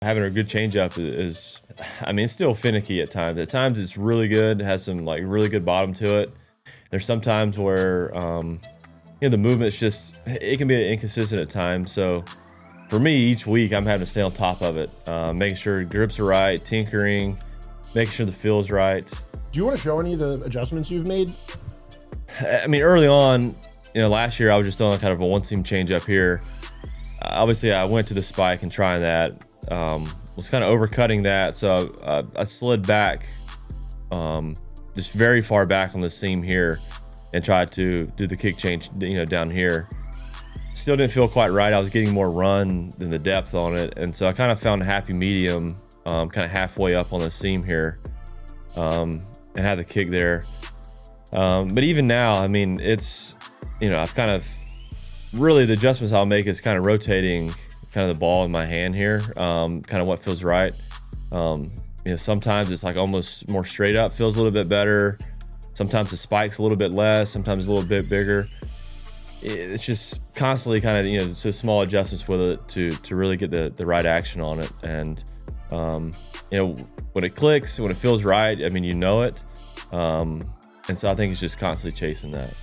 having a good changeup is, I mean, it's still finicky at times. At times it's really good, it has some like really good bottom to it. There's some times where, the movement's just, it can be inconsistent at times. So for me, each week I'm having to stay on top of it, making sure grips are right, tinkering, making sure the feel's right. Do you want to show any of the adjustments you've made? I mean, early on, last year I was just throwing kind of a one-seam changeup here. Obviously, I went to the spike and trying that. Was kind of overcutting that, so I slid back, just very far back on the seam here, and tried to do the kick change, down here. Still didn't feel quite right. I was getting more run than the depth on it, and so I kind of found a happy medium, kind of halfway up on the seam here, and had the kick there. But even now, I mean, it's, I've kind of really, the adjustments I'll make is kind of rotating kind of the ball in my hand here, kind of what feels right. Sometimes it's like almost more straight up feels a little bit better. Sometimes the spike's a little bit less, sometimes a little bit bigger. It's just constantly kind of, so small adjustments with it to really get the right action on it. And, when it clicks, when it feels right, I mean, it. And so I think it's just constantly chasing that.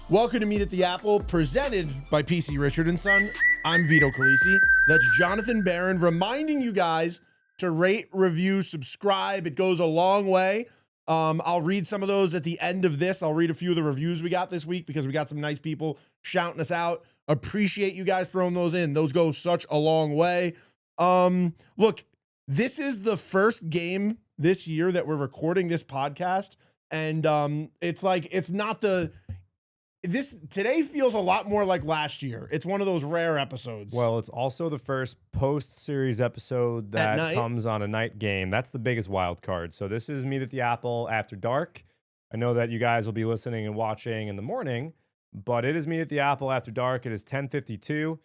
Welcome to Meet at the Apple, presented by PC Richard & Son. I'm Vito Calisi. That's Jonathan Barron, reminding you guys to rate, review, subscribe. It goes a long way. I'll read some of those at the end of this. I'll read a few of the reviews we got this week because we got some nice people shouting us out. Appreciate you guys throwing those in. Those go such a long way. Look, this is the first game this year that we're recording this podcast. And it's like, it's not today feels a lot more like last year. It's one of those rare episodes. Well, it's also the first post-series episode that comes on a night game. That's the biggest wild card. So this is Meet at the Apple after dark. I know that you guys will be listening and watching in the morning, but it is Meet at the Apple after dark. It is 10:52.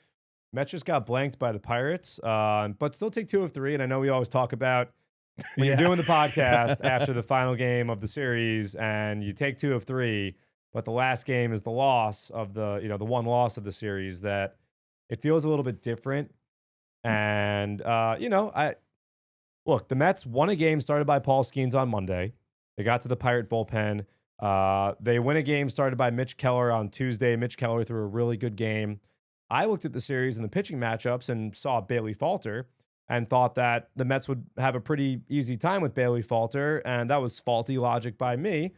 Mets just got blanked by the Pirates, but still take 2 of 3. And I know we always talk about when you're doing the podcast after the final game of the series and you take 2 of 3, but the last game is the loss of the one loss of the series, that it feels a little bit different. And, the Mets won a game started by Paul Skeens on Monday. They got to the Pirate bullpen. They win a game started by Mitch Keller on Tuesday. Mitch Keller threw a really good game. I looked at the series and the pitching matchups and saw Bailey falter and thought that the Mets would have a pretty easy time with Bailey falter, and that was faulty logic by me.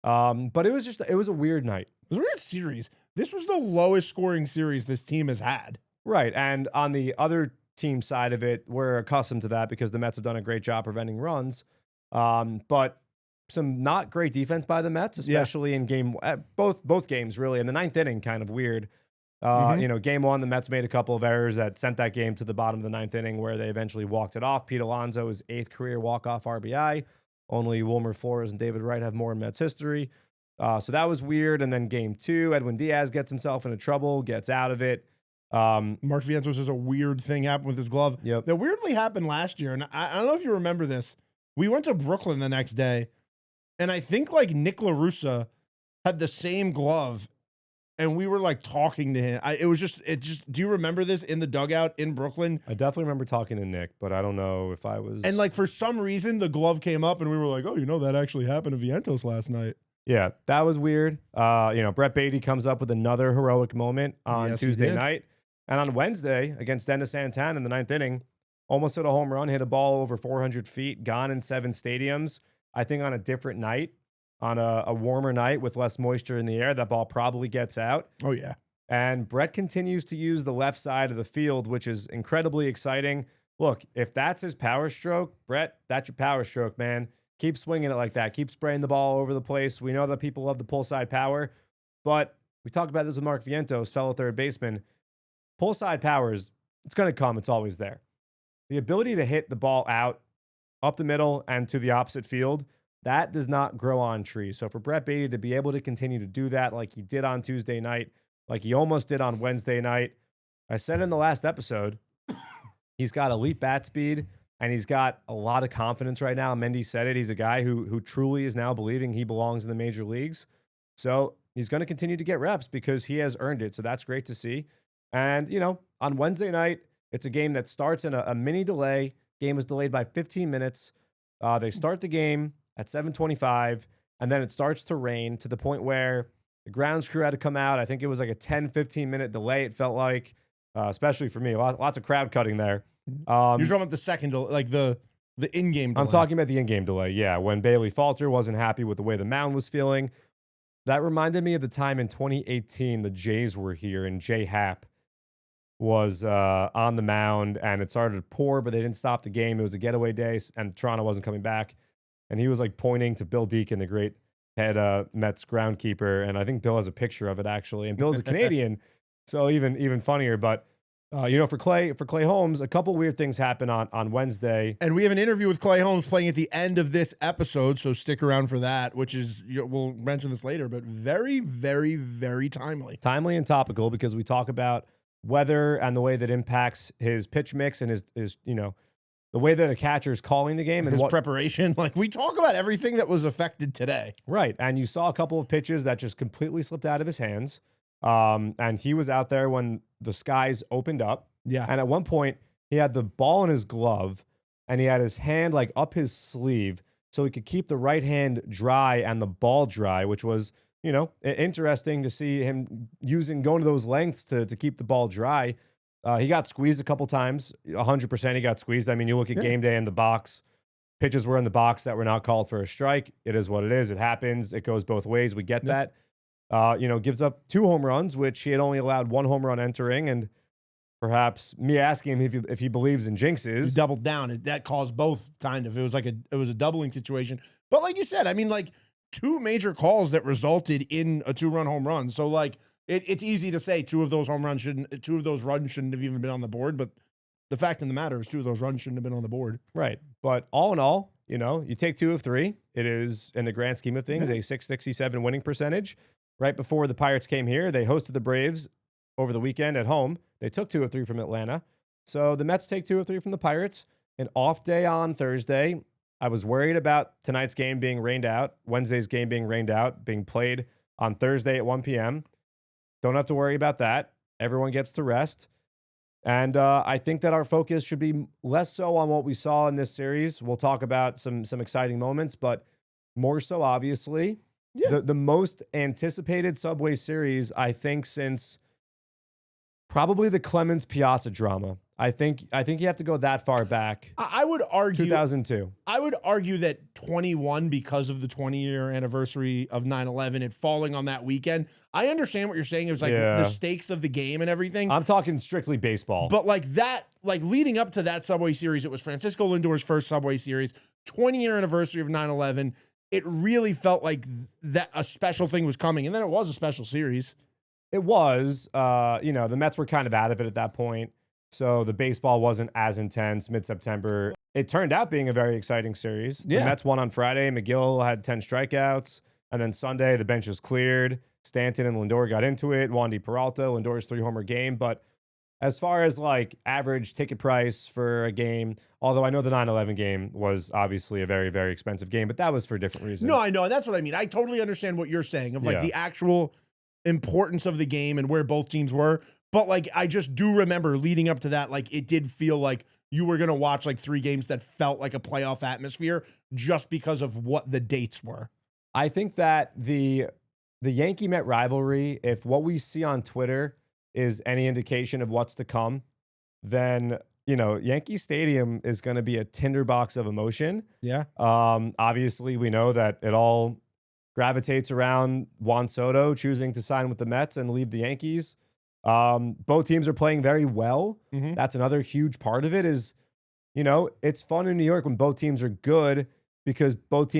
But it was a weird night. It was a weird series. This was the lowest scoring series this team has had. Right. And on the other team side of it, we're accustomed to that because the Mets have done a great job preventing runs. But some not great defense by the Mets, especially in both games, really. In the ninth inning, kind of weird. Game 1, the Mets made a couple of errors that sent that game to the bottom of the ninth inning where they eventually walked it off. Pete Alonso's 8th career walk-off RBI. Only Wilmer Flores and David Wright have more in Mets history. So that was weird. And then game 2, Edwin Diaz gets himself into trouble, gets out of it. Mark Vientos says a weird thing happened with his glove. Yep. That weirdly happened last year. And I don't know if you remember this. We went to Brooklyn the next day, and I think like Nick LaRussa had the same glove, and we were like talking to him. Do you remember this in the dugout in Brooklyn? I definitely remember talking to Nick, but I don't know if I was. And like for some reason, the glove came up, and we were like, "Oh, that actually happened to Vientos last night." Yeah, that was weird. Brett Baty comes up with another heroic moment on Tuesday night, and on Wednesday against Dennis Santana in the ninth inning, almost hit a home run, hit a ball over 400 feet, gone in 7 stadiums. I think on a different night. On a warmer night with less moisture in the air, that ball probably gets out. Oh, yeah. And Brett continues to use the left side of the field, which is incredibly exciting. Look, if that's his power stroke, Brett, that's your power stroke, man. Keep swinging it like that. Keep spraying the ball over the place. We know that people love the pull side power, but we talked about this with Mark Vientos, fellow third baseman. Pull side power it's going to come. It's always there. The ability to hit the ball out, up the middle, and to the opposite field, that does not grow on trees. So for Brett Baty to be able to continue to do that like he did on Tuesday night, like he almost did on Wednesday night, I said in the last episode, he's got elite bat speed and he's got a lot of confidence right now. Mendy said it. He's a guy who truly is now believing he belongs in the major leagues. So he's going to continue to get reps because he has earned it. So that's great to see. And, on Wednesday night, It's a game that starts in a mini delay. Game is delayed by 15 minutes. They start the game at 7:25, and then it starts to rain to the point where the grounds crew had to come out. I think it was like a 10, 15-minute delay, it felt like, especially for me. Lots of crowd cutting there. You're talking about the second, like the in-game delay. I'm talking about the in-game delay, yeah. When Bailey Falter wasn't happy with the way the mound was feeling. That reminded me of the time in 2018 the Jays were here and Jay Happ was on the mound and it started to pour, but they didn't stop the game. It was a getaway day and Toronto wasn't coming back. And he was like pointing to Bill Deacon, the great head Mets groundkeeper. And I think Bill has a picture of it actually. And Bill's a Canadian, so even funnier. But for Clay Holmes, a couple weird things happened on Wednesday. And we have an interview with Clay Holmes playing at the end of this episode, so stick around for that, which is, we'll mention this later, but very, very, very timely. Timely and topical because we talk about weather and the way that impacts his pitch mix and his the way that a catcher is calling the game and his preparation. Like, we talk about everything that was affected today. Right. And you saw a couple of pitches that just completely slipped out of his hands. And he was out there when the skies opened up. Yeah. And at one point, he had the ball in his glove and he had his hand like up his sleeve so he could keep the right hand dry and the ball dry, which was, interesting to see him going to those lengths to keep the ball dry. He got squeezed a couple times. 100% he got squeezed. I mean, you look at game day in the box. Pitches were in the box that were not called for a strike. It is what it is. It happens. It goes both ways. We get that. Gives up 2 home runs, which he had only allowed 1 home run entering. And perhaps me asking him if he believes in jinxes. He doubled down. That caused both, kind of. It was a doubling situation. But like you said, I mean, like 2 major calls that resulted in a 2-run home run. So like it's easy to say 2 of those runs shouldn't have even been on the board. But the fact of the matter is 2 of those runs shouldn't have been on the board. Right. But all in all, you take 2 of 3. It is, in the grand scheme of things, a .667 winning percentage. Right before the Pirates came here, they hosted the Braves over the weekend at home. They took 2 of 3 from Atlanta. So the Mets take 2 of 3 from the Pirates. An off day on Thursday. I was worried about tonight's game being rained out, Wednesday's game being rained out, being played on Thursday at 1 p.m. Don't have to worry about that. Everyone gets to rest. And I think that our focus should be less so on what we saw in this series. We'll talk about some exciting moments, but more so, obviously, the most anticipated Subway Series, I think, since probably the Clemens Piazza drama. I think you have to go that far back. I would argue 2002. I would argue that 21, because of the 20-year anniversary of 9/11 and falling on that weekend. I understand what you're saying. It was like the stakes of the game and everything. I'm talking strictly baseball. But like that, like leading up to that Subway Series, it was Francisco Lindor's first Subway Series, 20-year anniversary of 9/11. It really felt like that a special thing was coming, and then it was a special series. It was. The Mets were kind of out of it at that point. So the baseball wasn't as intense mid-September. It turned out being a very exciting series. The Mets won on Friday. McGill had 10 strikeouts. And then Sunday, the bench was cleared. Stanton and Lindor got into it. Wandy Peralta, Lindor's 3-homer game. But as far as like average ticket price for a game, although I know the 9/11 game was obviously a very, very expensive game, but that was for different reasons. No, I know. And that's what I mean. I totally understand what you're saying of like the actual importance of the game and where both teams were. But like, I just do remember leading up to that, like it did feel like you were going to watch like 3 games that felt like a playoff atmosphere just because of what the dates were. I think that the Yankee Met rivalry, if what we see on Twitter is any indication of what's to come, then, Yankee Stadium is going to be a tinderbox of emotion. Yeah. Obviously, we know that it all gravitates around Juan Soto choosing to sign with the Mets and leave the Yankees. Both teams are playing very well. Mm-hmm. That's another huge part of it is, it's fun in New York when both teams are good because both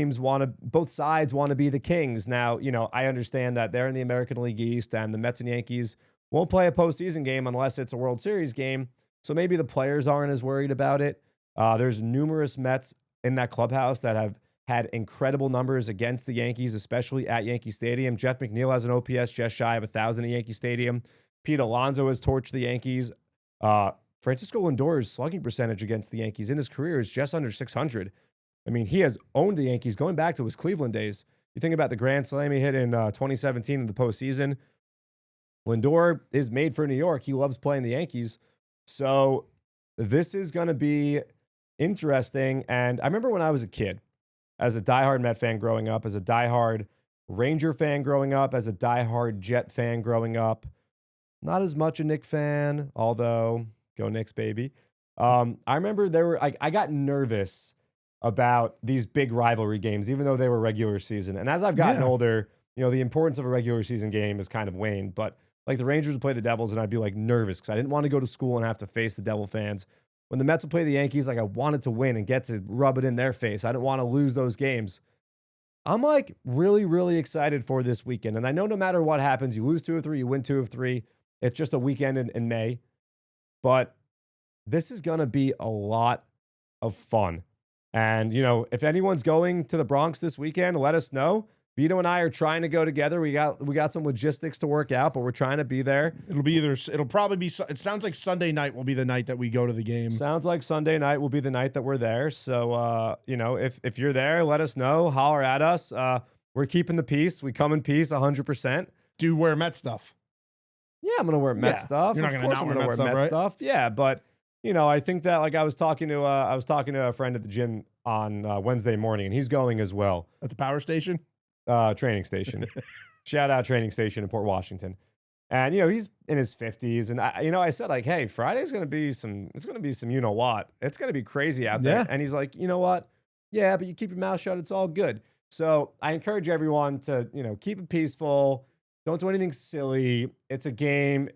sides want to be the Kings. Now, I understand that they're in the American League East and the Mets and Yankees won't play a postseason game unless it's a World Series game. So maybe the players aren't as worried about it. There's numerous Mets in that clubhouse that have had incredible numbers against the Yankees, especially at Yankee Stadium. Jeff McNeil has an OPS just shy of 1,000 at Yankee Stadium. Pete Alonso has torched the Yankees. Francisco Lindor's slugging percentage against the Yankees in his career is just under 600. I mean, he has owned the Yankees going back to his Cleveland days. You think about the grand slam he hit in 2017 in the postseason. Lindor is made for New York. He loves playing the Yankees. So this is going to be interesting. And I remember when I was a kid, as a diehard Met fan growing up, as a diehard Ranger fan growing up, as a diehard Jet fan growing up, not as much a Knick fan, although go Knicks, baby. I remember I got nervous about these big rivalry games, even though they were regular season. And as I've gotten older, the importance of a regular season game has kind of waned. But like the Rangers would play the Devils, and I'd be like nervous because I didn't want to go to school and have to face the Devil fans. When the Mets would play the Yankees, like I wanted to win and get to rub it in their face. I didn't want to lose those games. I'm like really, really excited for this weekend. And I know no matter what happens, you lose 2 of 3, you win 2 of 3. It's just a weekend in May. But this is going to be a lot of fun. And, if anyone's going to the Bronx this weekend, let us know. Vito and I are trying to go together. We got some logistics to work out, but we're trying to be there. It'll probably be, it sounds like Sunday night will be the night that we go to the game. Sounds like Sunday night will be the night that we're there. So, if you're there, let us know. Holler at us. We're keeping the peace. We come in peace 100%. Do you wear Met stuff? Yeah, I'm going to wear Met stuff. You're not going to wear Met stuff. Yeah, but, I think that like I was talking to a friend at the gym on Wednesday morning, and he's going as well. At the power station? Training station. Shout out training station in Port Washington. And, he's in his 50s. And, I said, like, hey, Friday's going to be it's going to be some what. It's going to be crazy out there. Yeah. And he's like, you know what? Yeah, but you keep your mouth shut. It's all good. So I encourage everyone to, keep it peaceful. Don't do anything silly. It's a game.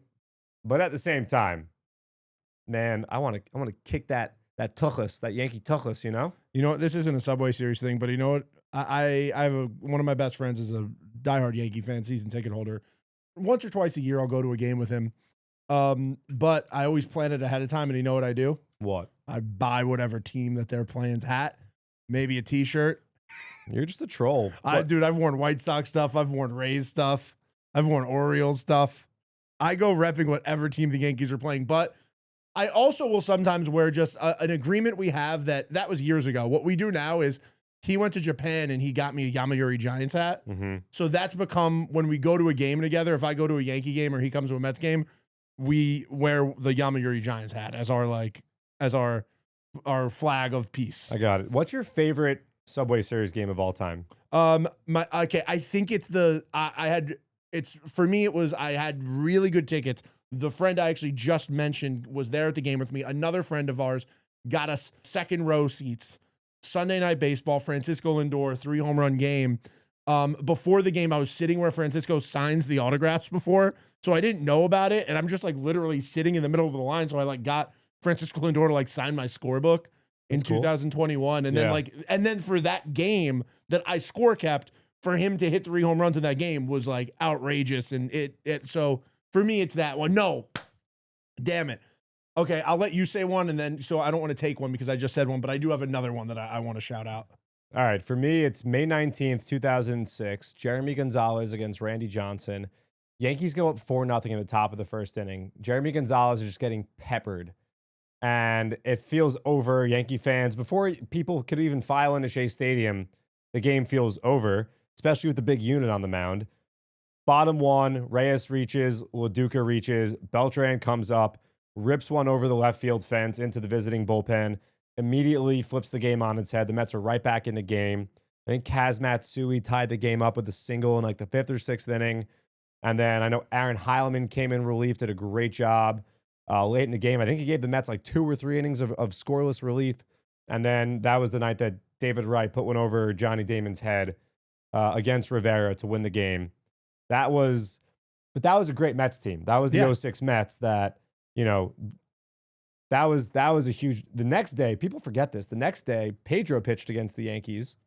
But at the same time, man, I want to kick that tuchus, that Yankee tuchus, You know what? This isn't a Subway Series thing, but you know what? I have one of my best friends is a diehard Yankee fan, season ticket holder. Once or twice a year, I'll go to a game with him. But I always plan it ahead of time, and you know what I do? What? I buy whatever team that they're playing's hat, maybe a T-shirt. You're just a troll. Dude, I've worn White Sox stuff. I've worn Rays stuff. I've worn Orioles stuff. I go repping whatever team the Yankees are playing, but I also will sometimes wear just an agreement we have that was years ago. What we do now is he went to Japan and he got me a Yomiuri Giants hat. Mm-hmm. So that's become when we go to a game together, if I go to a Yankee game or he comes to a Mets game, we wear the Yomiuri Giants hat as our flag of peace. I got it. What's your favorite Subway Series game of all time? I think it's for me I had really good tickets. The friend I actually just mentioned was there at the game with me. Another friend of ours got us second row seats. Sunday Night Baseball, Francisco Lindor, 3 home run game. Before the game, I was sitting where Francisco signs the autographs before, so I didn't know about it, and I'm just like literally sitting in the middle of the line, so I like got Francisco Lindor to like sign my scorebook in 2021, and then for that game that I score kept, for him to hit 3 home runs in that game was like outrageous, and so for me it's that one. No, damn it. Okay, I'll let you say one, and then so I don't want to take one because I just said one, but I do have another one that I want to shout out. All right, for me, it's May 19th, 2006. Jeremy Gonzalez against Randy Johnson. Yankees go up 4-0 in the top of the first inning. Jeremy Gonzalez is just getting peppered, and it feels over. Yankee fans, before people could even file into Shea Stadium, the game feels over, especially with the big unit on the mound. Bottom one, Reyes reaches, LaDuca reaches, Beltran comes up, rips one over the left field fence into the visiting bullpen, immediately flips the game on its head. The Mets are right back in the game. I think Kaz Matsui tied the game up with a single in like the 5th or 6th inning. And then I know Aaron Heilman came in relief, did a great job late in the game. I think he gave the Mets like 2 or 3 innings of scoreless relief. And then that was the night that David Wright put one over Johnny Damon's head against Rivera to win the game. That was a great Mets team. That was the 06 Mets that, that was a huge. The next day, people forget this. The next day, Pedro pitched against the Yankees.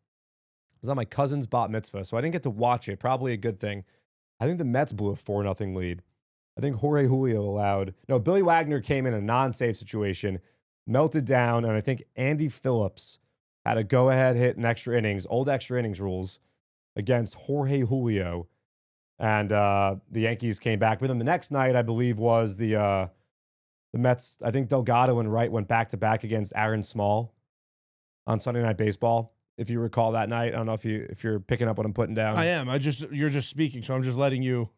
It was on my cousin's bat mitzvah, so I didn't get to watch it. Probably a good thing. I think the Mets blew a 4-0 lead. I think Jorge Julio Billy Wagner came in a non-save situation, melted down, and I think Andy Phillips had a go-ahead hit in extra innings, old extra innings rules, against Jorge Julio. And the Yankees came back with him. The next night, I believe, was the Mets. I think Delgado and Wright went back-to-back against Aaron Small on Sunday Night Baseball. If you recall that night, I don't know if you're picking up what I'm putting down. I am. You're just speaking, so I'm just letting you.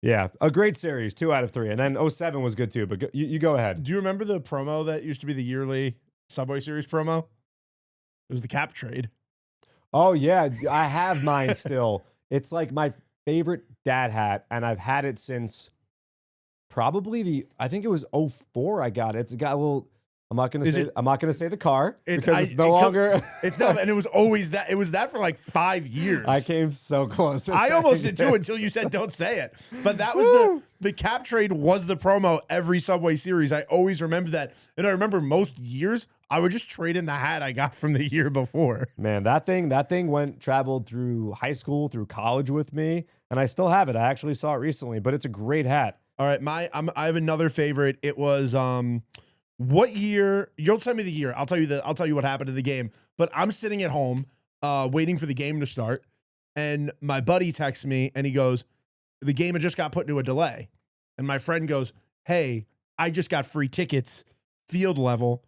Yeah, a great series, 2 out of 3. And then 07 was good too, but you go ahead. Do you remember the promo that used to be the yearly Subway Series promo? It was the cap trade. Oh, yeah, I have mine still. It's like my favorite dad hat, and I've had it since probably I think it was 04 I got it. It's got a little... I'm not gonna say the car because it's no longer. It's not, and it was always that. It was that for like 5 years. I came so close. I almost did too until you said don't say it. But that was the cap trade was the promo every Subway Series. I always remember that, and I remember most years I would just trade in the hat I got from the year before. Man, that thing traveled through high school, through college with me, and I still have it. I actually saw it recently, but it's a great hat. All right, I have another favorite. It was what year? You'll tell me the year. I'll tell you what happened in the game. But I'm sitting at home, waiting for the game to start, and my buddy texts me and he goes, "The game had just got put into a delay." And my friend goes, "Hey, I just got free tickets, field level.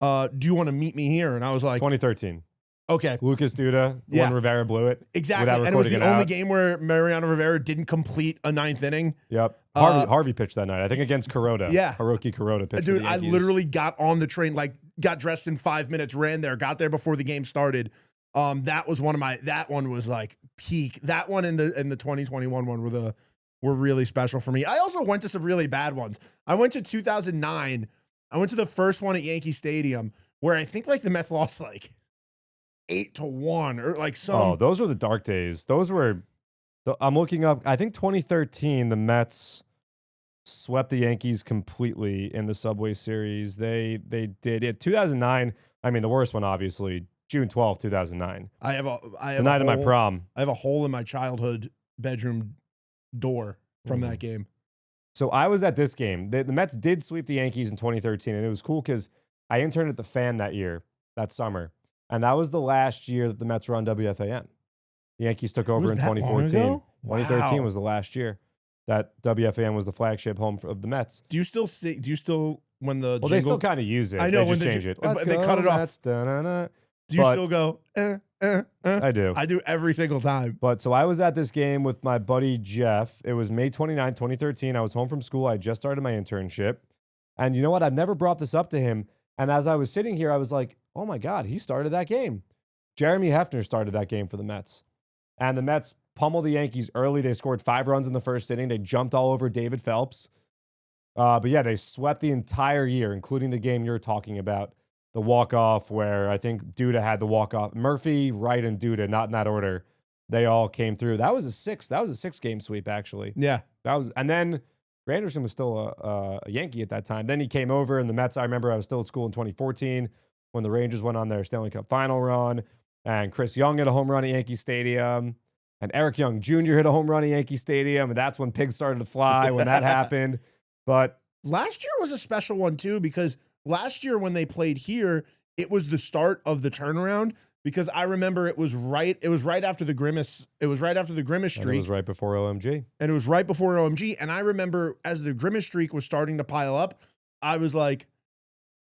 Do you want to meet me here?" And I was like, 2013. Okay. Lucas Duda, when Rivera blew it. Exactly. And it was the only game where Mariano Rivera didn't complete a 9th inning. Yep. Harvey pitched that night. I think against Kuroda. Yeah. Hiroki Kuroda pitched. Dude, for the Yankees. I literally got on the train, like got dressed in 5 minutes, ran there, got there before the game started. That was that one was like peak. That one and the 2021 one were really special for me. I also went to some really bad ones. I went to 2009. I went to the first one at Yankee Stadium where I think like the Mets lost like 8-1 or like some. Oh, those were the dark days. Those were. I'm looking up. I think 2013, the Mets swept the Yankees completely in the Subway Series. They did it. 2009. I mean, the worst one, obviously, June 12th, 2009. I have the night of my prom. I have a hole in my childhood bedroom door from that game. So I was at this game. The Mets did sweep the Yankees in 2013, and it was cool because I interned at the Fan that summer. And that was the last year that the Mets were on WFAN. The Yankees took over in 2014. 2013 was the last year that WFAN was the flagship home of the Mets. Do you still when the they still kind of use it. I know they just change it. They cut it off. Do you still go? I do. I do every single time. But so I was at this game with my buddy Jeff. It was May 29, 2013. I was home from school. I just started my internship, and you know what? I've never brought this up to him. And as I was sitting here, I was like, oh my God, he started that game. Jeremy Hefner started that game for the Mets. And the Mets pummeled the Yankees early. They scored 5 runs in the first inning. They jumped all over David Phelps. But yeah, they swept the entire year, including the game you're talking about, the walk-off where I think Duda had the walk-off. Murphy, Wright, and Duda, not in that order. They all came through. That was a 6-game sweep, actually. Yeah. And then Granderson was still a Yankee at that time. Then he came over, and the Mets, I remember I was still at school in 2014 when the Rangers went on their Stanley Cup final run, and Chris Young hit a home run at Yankee Stadium, and Eric Young Jr. hit a home run at Yankee Stadium, and that's when pigs started to fly when that happened. But last year was a special one, too, because last year when they played here, it was the start of the turnaround. Because I remember it was right after the Grimace. It was right after the Grimace streak. And it was right before OMG. And I remember as the Grimace streak was starting to pile up, I was like,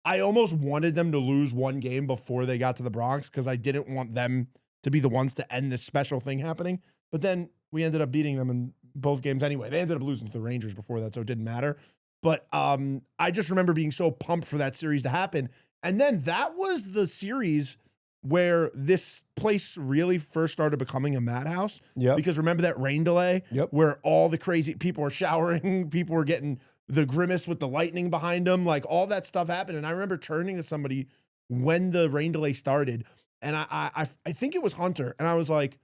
I almost wanted them to lose one game before they got to the Bronx because I didn't want them to be the ones to end this special thing happening. But then we ended up beating them in both games anyway. They ended up losing to the Rangers before that, so it didn't matter. But I just remember being so pumped for that series to happen. And then that was the series where this place really first started becoming a madhouse. Yep. Because remember that rain delay? Yep. Where all the crazy people were showering, people were getting the Grimace with the lightning behind them, like all that stuff happened. And I remember turning to somebody when the rain delay started, and I think it was Hunter, and I was like,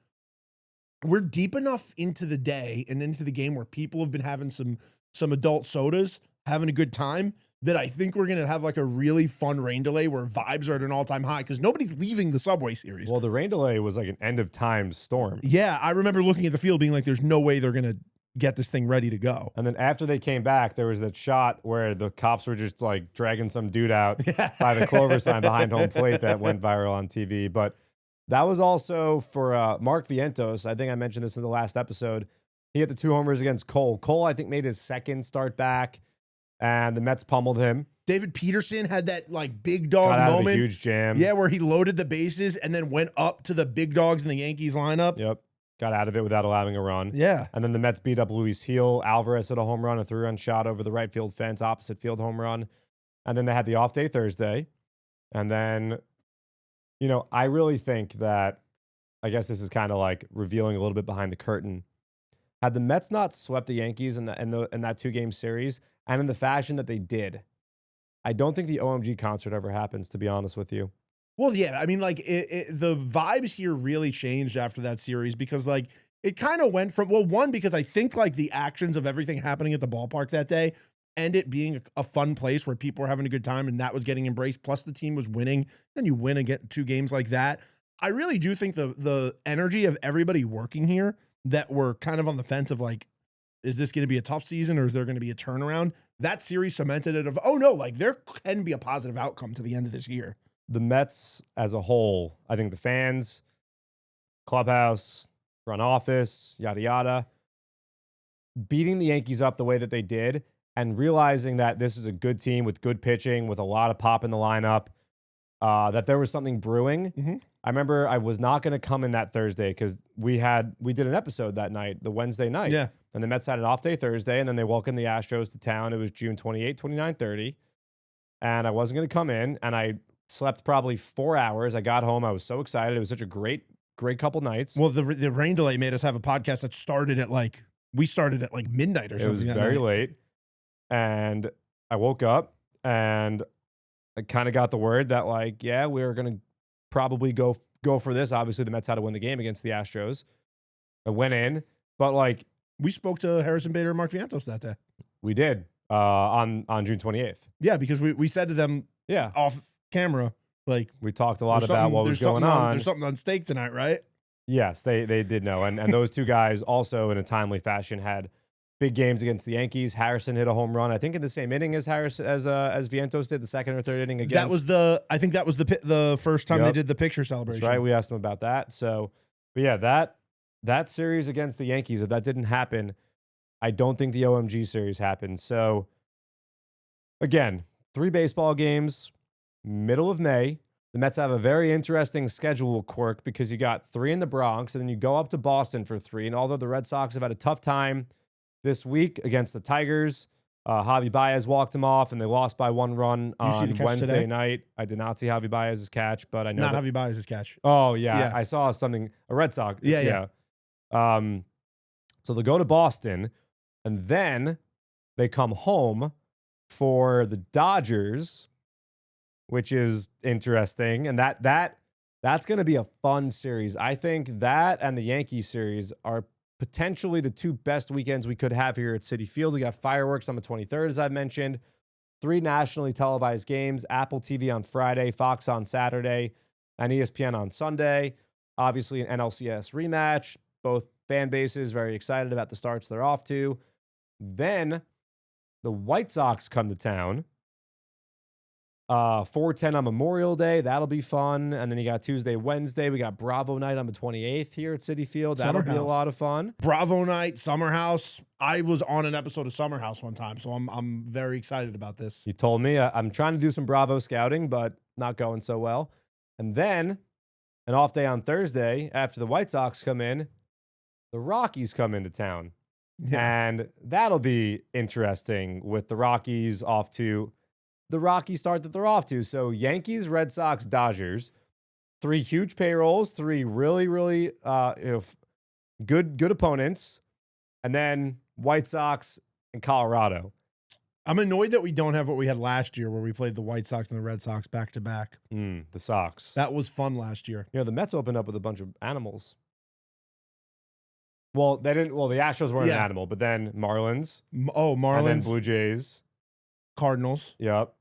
we're deep enough into the day and into the game where people have been having some adult sodas, having a good time, that I think we're going to have like a really fun rain delay where vibes are at an all-time high because nobody's leaving the Subway Series. Well, the rain delay was like an end-of-time storm. Yeah, I remember looking at the field being like, there's no way they're going to get this thing ready to go. And then after they came back, there was that shot where the cops were just like dragging some dude out by the Clover sign behind home plate that went viral on TV. But that was also for Mark Vientos. I think I mentioned this in the last episode. He hit the 2 homers against Cole. Cole, I think, made his second start back, and the Mets pummeled him. David Peterson had that like big dog Got out moment. Of a huge jam. Yeah, where he loaded the bases and then went up to the big dogs in the Yankees lineup. Yep. got out of it without allowing a run. Yeah. And then the Mets beat up Luis Gil. Alvarez hit a home run, a 3-run shot over the right field fence, opposite field home run. And then they had the off day Thursday. And then, I really think that, I guess this is kind of like revealing a little bit behind the curtain. Had the Mets not swept the Yankees in that 2-game series, and in the fashion that they did, I don't think the OMG concert ever happens, to be honest with you. Well, yeah, I mean, like, the vibes here really changed after that series because, like, it kind of went from, well, one, because I think, like, the actions of everything happening at the ballpark that day and it being a fun place where people were having a good time and that was getting embraced, plus the team was winning, then you win and get 2 games like that. I really do think the energy of everybody working here that were kind of on the fence of, like, is this going to be a tough season or is there going to be a turnaround? That series cemented it of, oh, no, like, there can be a positive outcome to the end of this year. The Mets as a whole, I think the fans, clubhouse, front office, yada, yada, beating the Yankees up the way that they did and realizing that this is a good team with good pitching, with a lot of pop in the lineup, that there was something brewing. Mm-hmm. I remember I was not going to come in that Thursday because we did an episode that night, the Wednesday night. Yeah. And the Mets had an off day Thursday, and then they welcomed the Astros to town. It was June 28, 29:30. And I wasn't going to come in, and I slept probably 4 hours. I got home. I was so excited. It was such a great couple nights. Well, the rain delay made us have a podcast that started at midnight or something. It was very late. And I woke up and I kind of got the word that, like, yeah, we were going to probably go for this. Obviously, the Mets had to win the game against the Astros. I went in, but, like, we spoke to Harrison Bader and Mark Vientos that day. We did on June 28th. Yeah, because we said to them off camera, like, we talked a lot about what was going on. There's something on stake tonight, right? Yes, they did know. And those two guys also in a timely fashion had big games against the Yankees. Harrison hit a home run, I think in the same inning as Vientos did, the second or third inning against. I think that was the first time they did the picture celebration. That's right. We asked them about that. So, but yeah, that series against the Yankees, if that didn't happen, I don't think the OMG series happened. So, again, 3 baseball games, middle of May. The Mets have a very interesting schedule quirk because you got 3 in the Bronx, and then you go up to Boston for 3. And although the Red Sox have had a tough time this week against the Tigers, Javi Baez walked him off, and they lost by 1 run on Wednesday night. I did not see Javi Baez's catch, but I know not Javi Baez's catch. Oh yeah, I saw something. A Red Sox. Yeah. So they go to Boston, and then they come home for the Dodgers, which is interesting, and that's going to be a fun series. I think that and the Yankee series are potentially the 2 best weekends we could have here at Citi Field. We got fireworks on the 23rd, as I've mentioned. 3 nationally televised games, Apple TV on Friday, Fox on Saturday, and ESPN on Sunday. Obviously, an NLCS rematch. Both fan bases very excited about the starts they're off to. Then the White Sox come to town. 4:10 on Memorial Day. That'll be fun. And then you got Tuesday, Wednesday. We got Bravo Night on the 28th here at Citi Field. That'll be a lot of fun. Bravo Night, Summer House. I was on an episode of Summer House one time, so I'm very excited about this. You told me. I'm trying to do some Bravo scouting, but not going so well. And then an off day on Thursday after the White Sox come in, the Rockies come into town. Yeah. And that'll be interesting with the Rockies off to the Rocky start that they're off to. So Yankees, Red Sox, Dodgers, 3 huge payrolls, 3 really, really good opponents, and then White Sox and Colorado. I'm annoyed that we don't have what we had last year where we played the White Sox and the Red Sox back to back. The Sox. That was fun last year. The Mets opened up with a bunch of animals. Well, they didn't. Well, the Astros weren't an animal, but then Marlins. Marlins. And then Blue Jays. Cardinals. Yep.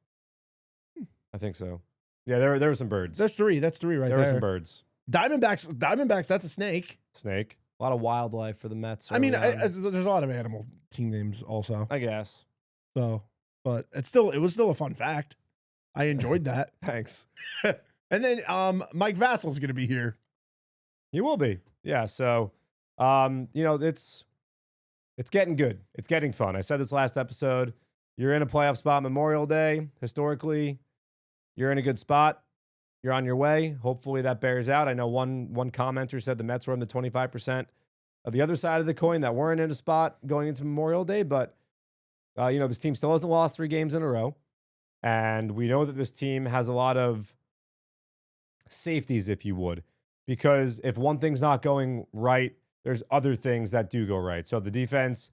I think so. Yeah, there were some birds. That's 3 right there. There were some birds. Diamondbacks, that's a snake. Snake. A lot of wildlife for the Mets. I mean, there's a lot of animal team names also. I guess. So, but it was still a fun fact. I enjoyed that. Thanks. And then Mike Vassal's going to be here. He will be. Yeah, so it's getting good. It's getting fun. I said this last episode. You're in a playoff spot Memorial Day. Historically, you're in a good spot. You're on your way. Hopefully that bears out. I know one commenter said the Mets were in the 25% the other side of the coin that weren't in a spot going into Memorial Day, but this team still hasn't lost 3 games in a row. And we know that this team has a lot of safeties, if you would, because if one thing's not going right, there's other things that do go right. So the defense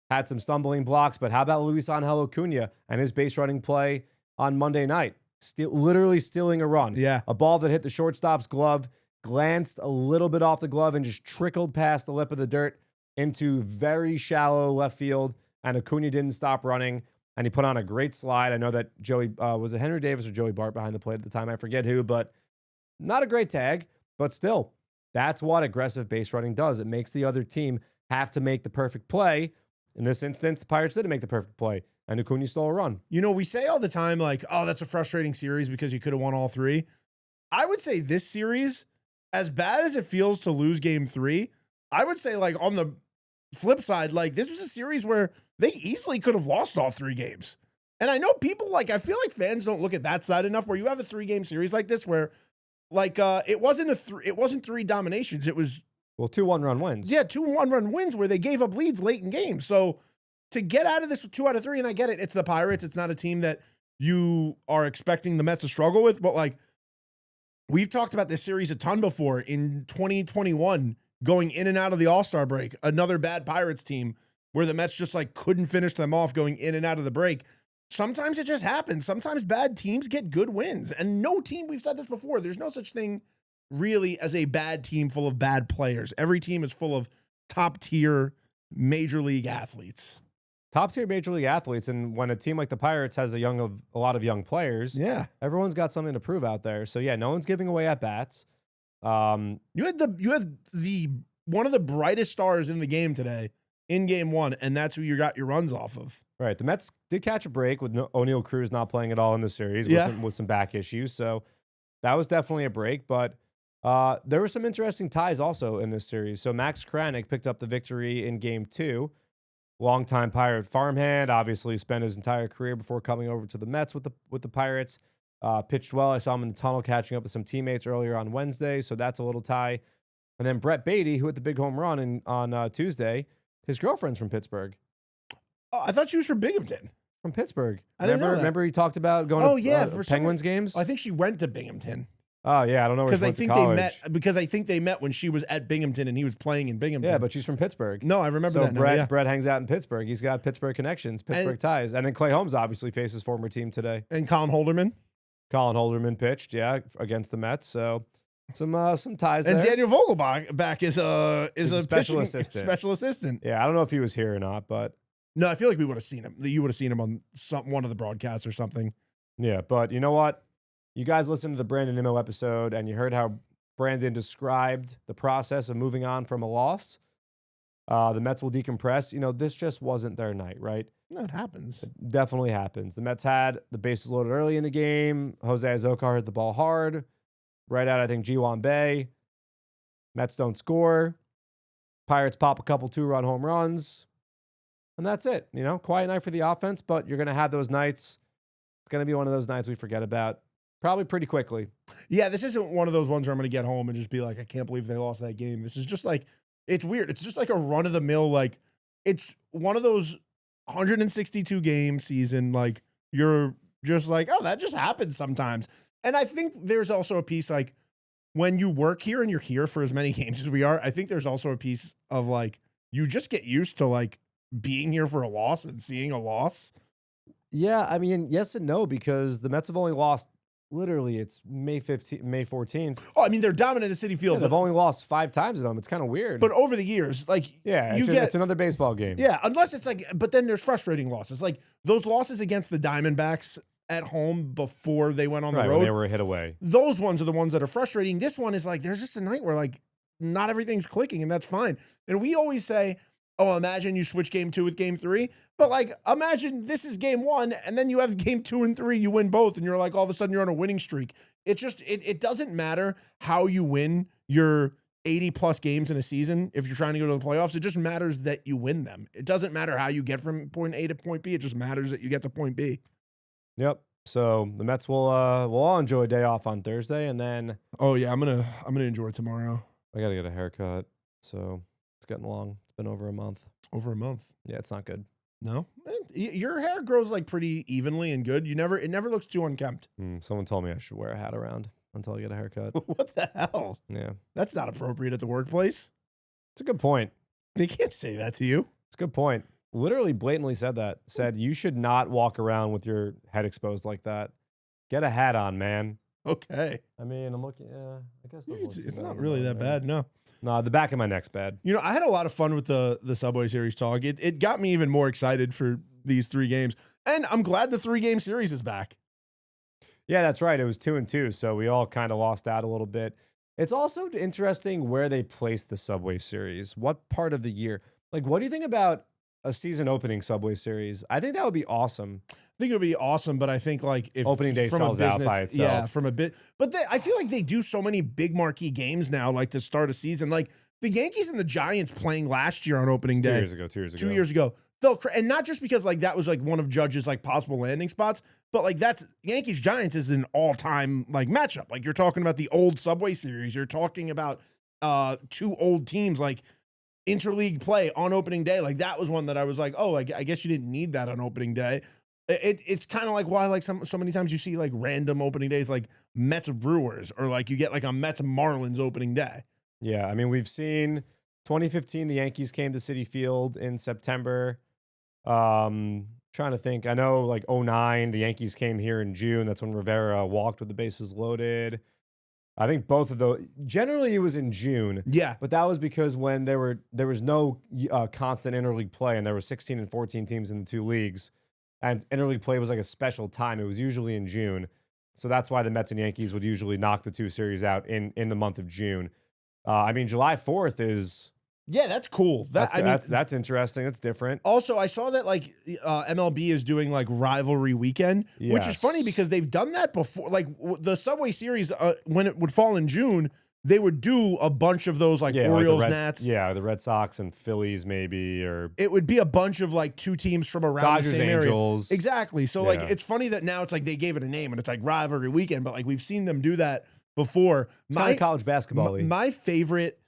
had some stumbling blocks, but how about Luis Angel Acuña and his base running play on Monday night? Literally stealing a run. Yeah. A ball that hit the shortstop's glove, glanced a little bit off the glove, and just trickled past the lip of the dirt into very shallow left field. And Acuña didn't stop running, and he put on a great slide. I know that Joey, was it Henry Davis or Joey Bart behind the plate at the time? I forget who, but not a great tag. But still, that's what aggressive base running does. It makes the other team have to make the perfect play. In this instance, the Pirates didn't make the perfect play, and Acuña stole a run. We say all the time, like, oh, that's a frustrating series because you could have won all 3. I would say this series, as bad as it feels to lose game 3, I would say, like, on the flip side, like, this was a series where they easily could have lost all 3 games. And I know people, like, I feel like fans don't look at that side enough, where you have a 3-game series like this where, like, it wasn't 3 dominations. It was 2 one-run wins. Yeah, 2 one-run wins where they gave up leads late in games. So to get out of this with 2 out of 3, and I get it, it's the Pirates. It's not a team that you are expecting the Mets to struggle with. But, like, we've talked about this series a ton before. In 2021, going in and out of the All-Star break, another bad Pirates team where the Mets just, like, couldn't finish them off going in and out of the break. Sometimes it just happens. Sometimes bad teams get good wins. And no team, we've said this before, there's no such thing really as a bad team full of bad players. Every team is full of top-tier major league athletes. Top-tier major league athletes, and when a team like the Pirates has a lot of young players, yeah, everyone's got something to prove out there. So yeah, no one's giving away at bats. You had the one of the brightest stars in the game today in game 1, and that's who you got your runs off of. Right. The Mets did catch a break with O'Neal Cruz not playing at all in the series with some back issues. So that was definitely a break. But there were some interesting ties also in this series. So Max Kranick picked up the victory in game 2. Longtime Pirate farmhand, obviously spent his entire career before coming over to the Mets with the Pirates. Pitched well. I saw him in the tunnel catching up with some teammates earlier on Wednesday. So that's a little tie. And then Brett Baty, who hit the big home run on Tuesday, his girlfriend's from Pittsburgh. Oh, I thought she was from Binghamton. From Pittsburgh. I didn't know that. Remember he talked about going to Penguins games? I think she went to Binghamton. Oh, yeah. I don't know where she went to college. Because I think they met when she was at Binghamton and he was playing in Binghamton. Yeah, but she's from Pittsburgh. No, I remember that. Brett hangs out in Pittsburgh. He's got Pittsburgh connections, Pittsburgh ties. And then Clay Holmes obviously faces former team today. And Colin Holderman. Colin Holderman pitched, against the Mets. So some ties and there. Daniel Vogelbach is a special assistant. Special assistant. Yeah, I don't know if he was here or not, but no, I feel like we would have seen him. You would have seen him on one of the broadcasts or something. Yeah, but you know what? You guys listened to the Brandon Nimmo episode, and you heard how Brandon described the process of moving on from a loss. The Mets will decompress. This just wasn't their night, right? No, it happens. It definitely happens. The Mets had the bases loaded early in the game. Jose Azocar hit the ball hard. Right out, I think, G1 Bay. Mets don't score. Pirates pop a couple 2-run home runs. And that's it. Quiet night for the offense, but you're going to have those nights. It's going to be one of those nights we forget about probably pretty quickly. Yeah, this isn't one of those ones where I'm going to get home and just be like, I can't believe they lost that game. This is just like, it's weird. It's just like a run-of-the-mill, like, it's one of those 162 game season, like, you're just like, oh, that just happens sometimes. And I think there's also a piece, like, when you work here and you're here for as many games as we are, I think there's also a piece of, like, you just get used to, like, being here for a loss and seeing a loss. Yeah, I mean, yes and no, because the Mets have only lost, literally, it's May 14th. Oh, I mean, they're dominant at Citi Field. Yeah, they've only lost 5 times at home. It's kind of weird. But over the years, like, it's another baseball game. Yeah, unless it's like, but then there's frustrating losses. Like, those losses against the Diamondbacks at home before they went on the road. When they were a hit away. Those ones are the ones that are frustrating. This one is like, there's just a night where, like, not everything's clicking, and that's fine. And we always say, oh, imagine you switch game 2 with game 3. But, like, imagine this is game 1, and then you have game 2 and 3, you win both, and you're like, all of a sudden you're on a winning streak. It's just, it doesn't matter how you win your 80-plus games in a season if you're trying to go to the playoffs. It just matters that you win them. It doesn't matter how you get from point A to point B. It just matters that you get to point B. Yep. So the Mets will all enjoy a day off on Thursday, and then I'm gonna enjoy tomorrow. I gotta get a haircut. So It's getting long. It's been over a month. Over a month. Yeah, it's not good. No, your hair grows like pretty evenly and good. It never looks too unkempt. Someone told me I should wear a hat around until I get a haircut. What the hell? Yeah, that's not appropriate at the workplace. It's a good point. They can't say that to you. It's a good point. Literally blatantly said that. Said you should not walk around with your head exposed like that. Get a hat on, man. Okay. I mean, I'm looking. Yeah, I guess it's not really that bad. No. No, the back of my neck's bad. You know, I had a lot of fun with the Subway Series talk. It got me even more excited for these 3 games. And I'm glad the 3-game series is back. Yeah, that's right. It was 2-2, so we all kind of lost out a little bit. It's also interesting where they placed the Subway Series. What part of the year? Like, what do you think about a season opening Subway Series? I think that would be awesome. I think it would be awesome, but I think like if opening day sells out by itself. Yeah, from a bit. But I feel like they do so many big marquee games now, like to start a season. Like the Yankees and the Giants playing last year on opening day. 2 years ago. And not just because like that was like one of Judge's like possible landing spots, but like that's Yankees Giants is an all-time like matchup. Like you're talking about the old Subway Series. You're talking about 2 old teams like interleague play on opening day. Like that was one that I was like, oh, I guess you didn't need that on opening day. It's kind of like why like so many times you see like random opening days like Mets Brewers or like you get like a Mets Marlins opening day. Yeah, I mean we've seen 2015 the Yankees came to Citi Field in September. Trying to think. I know like 2009 the Yankees came here in June. That's when Rivera walked with the bases loaded. I think both of those generally it was in June. Yeah, but that was because when there was no constant interleague play and there were 16 and 14 teams in the 2 leagues. And interleague play was like a special time. It was usually in June. So that's why the Mets and Yankees would usually knock the 2 series out in the month of June. I mean, July 4th is... Yeah, that's cool. That's interesting. That's different. Also, I saw that like MLB is doing like Rivalry weekend, which is funny because they've done that before. Like the Subway Series, when it would fall in June, they would do a bunch of those like Orioles, Nats. Yeah, the Red Sox and Phillies maybe, or it would be a bunch of like 2 teams from around Dodgers, the same Angels. area. Exactly. So like it's funny that now it's like they gave it a name and it's like Rivalry Weekend, but like we've seen them do that before. It's kind of college basketball league. My favorite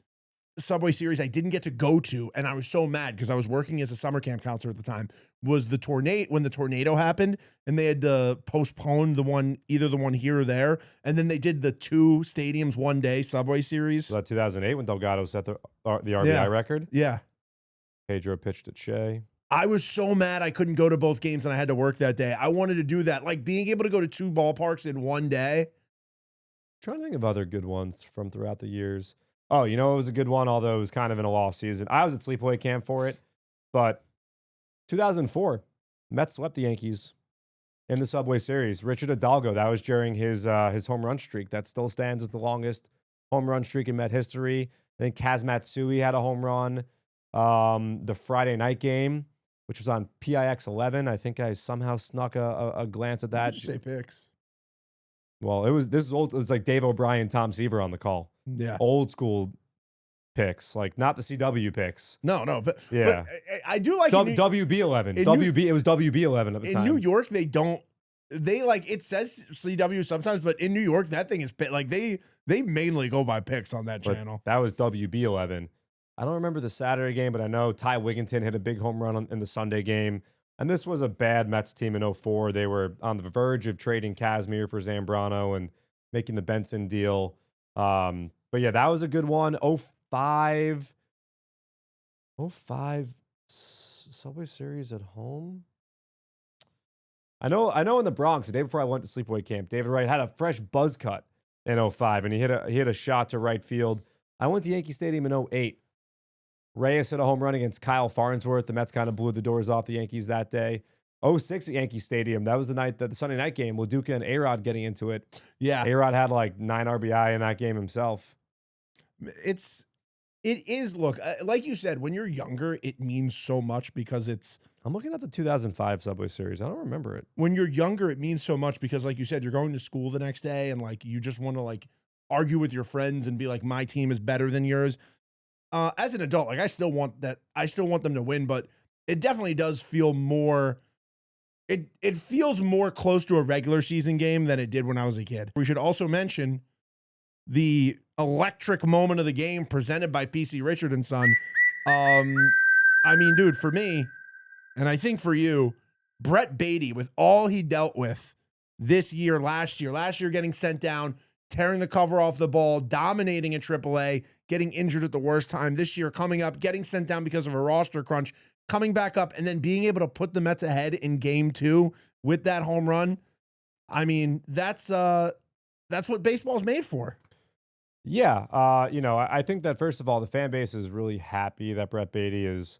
Subway Series I didn't get to go to, and I was so mad because I was working as a summer camp counselor at the time, was the tornado when the tornado happened and they had to postpone either the one here or there, and then they did the 2 stadiums one day Subway Series. So that 2008 when Delgado set the RBI record. Yeah. Pedro pitched at Shea. I was so mad I couldn't go to both games and I had to work that day. I wanted to do that, like being able to go to 2 ballparks in one day. I'm trying to think of other good ones from throughout the years. Oh, you know, it was a good one, although it was kind of in a lost season. I was at sleepaway camp for it, but 2004, Mets swept the Yankees in the Subway Series. Richard Hidalgo, that was during his home run streak. That still stands as the longest home run streak in Met history. I think Kaz Matsui had a home run. The Friday night game, which was on PIX 11. I think I somehow snuck a glance at that. Did you say picks? Well, this is old. It was like Dave O'Brien, Tom Seaver on the call. Yeah, old school picks, like not the CW picks. No, but yeah, but I do like WB11. It was WB11 at the time. In New York, they like it says CW sometimes, but in New York, that thing is like they mainly go by picks on that channel. That was WB11. I don't remember the Saturday game, but I know Ty Wigginton hit a big home run in the Sunday game. And this was a bad Mets team in 2004. They were on the verge of trading Kazmir for Zambrano and making the Benson deal. But yeah, that was a good one. 05 Subway Series at home. I know in the Bronx, the day before I went to sleepaway camp, David Wright had a fresh buzz cut in 2005, and he hit a shot to right field. I went to Yankee Stadium in 2008. Reyes hit a home run against Kyle Farnsworth. The Mets kind of blew the doors off the Yankees that day. 2006 at Yankee Stadium. That was the Sunday night game. Laduca and A-Rod getting into it. Yeah. A-Rod had like 9 RBI in that game himself. It is, look, like you said, when you're younger, it means so much because I'm looking at the 2005 Subway Series. I don't remember it. When you're younger, it means so much because, like you said, you're going to school the next day and like you just want to like argue with your friends and be like, my team is better than yours. As an adult, like I still want them to win, but it definitely does feel more. It feels more close to a regular season game than it did when I was a kid. We should also mention the electric moment of the game presented by PC Richard & Son. I mean, dude, for me, and I think for you, Brett Baty, with all he dealt with this year, last year getting sent down, tearing the cover off the ball, dominating at AAA, getting injured at the worst time. This year coming up, getting sent down because of a roster crunch, coming back up, and then being able to put the Mets ahead in game 2 with that home run. I mean, that's what baseball's made for. Yeah. I think that, first of all, the fan base is really happy that Brett Baty is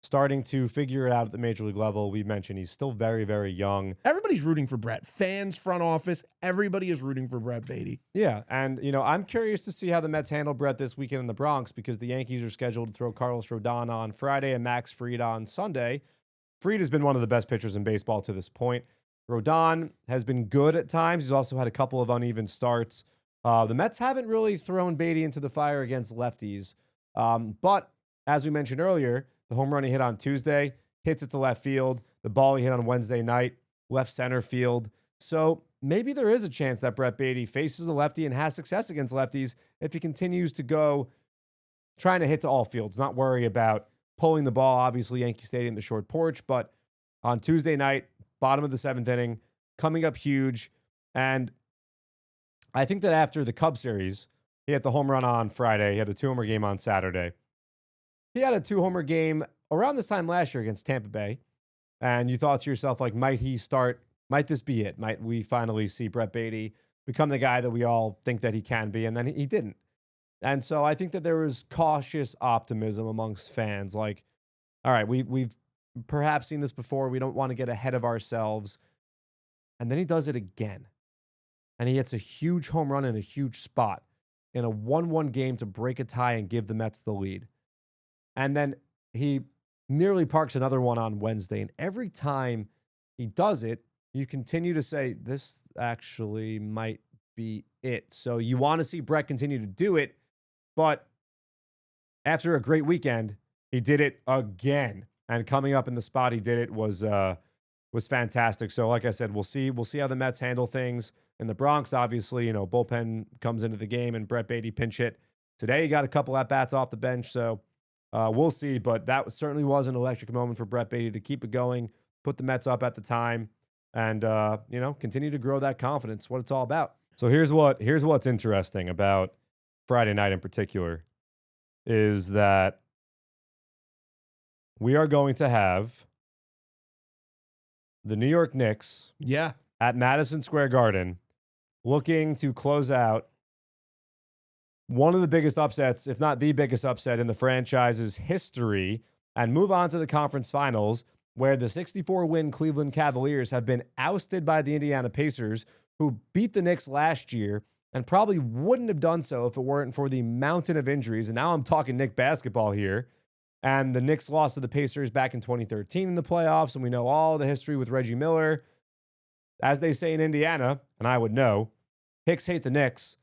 starting to figure it out at the major league level. We mentioned he's still very, very young. Everybody's rooting for Brett. Fans, front office, everybody is rooting for Brett Baty. Yeah, and I'm curious to see how the Mets handle Brett this weekend in the Bronx, because the Yankees are scheduled to throw Carlos Rodon on Friday and Max Fried on Sunday. Fried has been one of the best pitchers in baseball to this point. Rodon has been good at times. He's also had a couple of uneven starts. The Mets haven't really thrown Baty into the fire against lefties. But as we mentioned earlier, the home run he hit on Tuesday hits it to left field. The ball he hit on Wednesday night, left center field. So maybe there is a chance that Brett Baty faces a lefty and has success against lefties if he continues to go trying to hit to all fields, not worry about pulling the ball. Obviously, Yankee Stadium, the short porch. But on Tuesday night, bottom of the 7th inning, coming up huge. And I think that after the Cubs series, he had the home run on Friday. He had a 2-homer game on Saturday. He had a 2-homer game around this time last year against Tampa Bay. And you thought to yourself, like, might he start? Might this be it? Might we finally see Brett Baty become the guy that we all think that he can be? And then he didn't. And so I think that there was cautious optimism amongst fans. Like, all right, we've perhaps seen this before. We don't want to get ahead of ourselves. And then he does it again. And he hits a huge home run in a huge spot in a 1-1 game to break a tie and give the Mets the lead. And then he nearly parks another one on Wednesday. And every time he does it, you continue to say, this actually might be it. So you want to see Brett continue to do it. But after a great weekend, he did it again. And coming up in the spot he did it was fantastic. So like I said, we'll see how the Mets handle things in the Bronx. Obviously, Bullpen comes into the game and Brett Baty pinch hit. Today he got a couple at-bats off the bench, so we'll see. But that certainly was an electric moment for Brett Baty to keep it going, put the Mets up at the time, and continue to grow that confidence, what it's all about. So here's what's interesting about Friday night in particular is that we are going to have the New York Knicks at Madison Square Garden looking to close out one of the biggest upsets, if not the biggest upset in the franchise's history, and move on to the conference finals, where the 64-win Cleveland Cavaliers have been ousted by the Indiana Pacers, who beat the Knicks last year and probably wouldn't have done so if it weren't for the mountain of injuries. And now I'm talking Knick basketball here. And the Knicks lost to the Pacers back in 2013 in the playoffs, and we know all the history with Reggie Miller. As they say in Indiana, and I would know, Hicks hate the Knicks,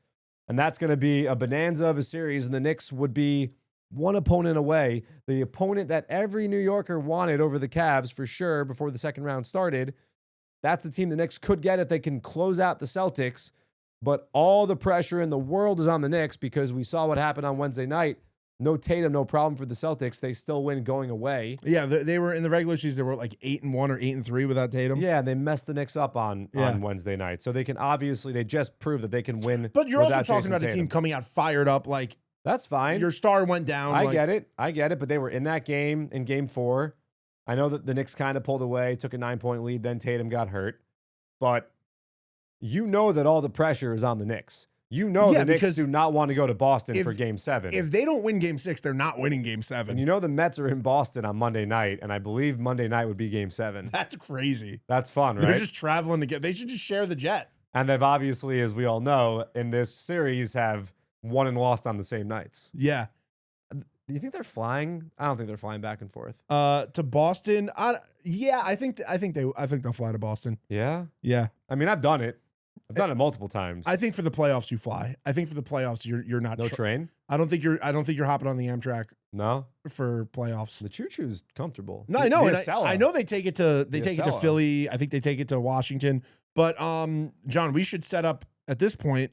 and that's going to be a bonanza of a series, and the Knicks would be one opponent away, the opponent that every New Yorker wanted over the Cavs for sure before the second round started. That's the team the Knicks could get if they can close out the Celtics, but all the pressure in the world is on the Knicks because we saw what happened on Wednesday night. No Tatum, no problem for the Celtics. They still win going away. Yeah, they were in the regular season. They were like 8-1 or 8-3 without Tatum. Yeah, they messed the Knicks up on Wednesday night. So they can they just proved that they can win. But you're also talking about a team coming out fired up. Like, that's fine. Your star went down. I get it. But they were in that game in game 4. I know that the Knicks kind of pulled away, took a 9-point lead. Then Tatum got hurt. But you know that all the pressure is on the Knicks. The Knicks do not want to go to Boston for Game 7. If they don't win Game 6, they're not winning Game 7. And the Mets are in Boston on Monday night, and I believe Monday night would be Game 7. That's crazy. That's fun, right? They're just traveling to get. They should just share the jet. And they've obviously, as we all know, in this series have won and lost on the same nights. Yeah. Do you think they're flying? I don't think they're flying back and forth. To Boston? I think they'll fly to Boston. Yeah? Yeah. I mean, I've done it. I've done it multiple times. I think for the playoffs you fly. I think for the playoffs you're not. No train? I don't think you're hopping on the Amtrak. No. For playoffs. The choo-choo's comfortable. No, I know. I know they take it to Philly. I think they take it to Washington. But John, we should set up at this point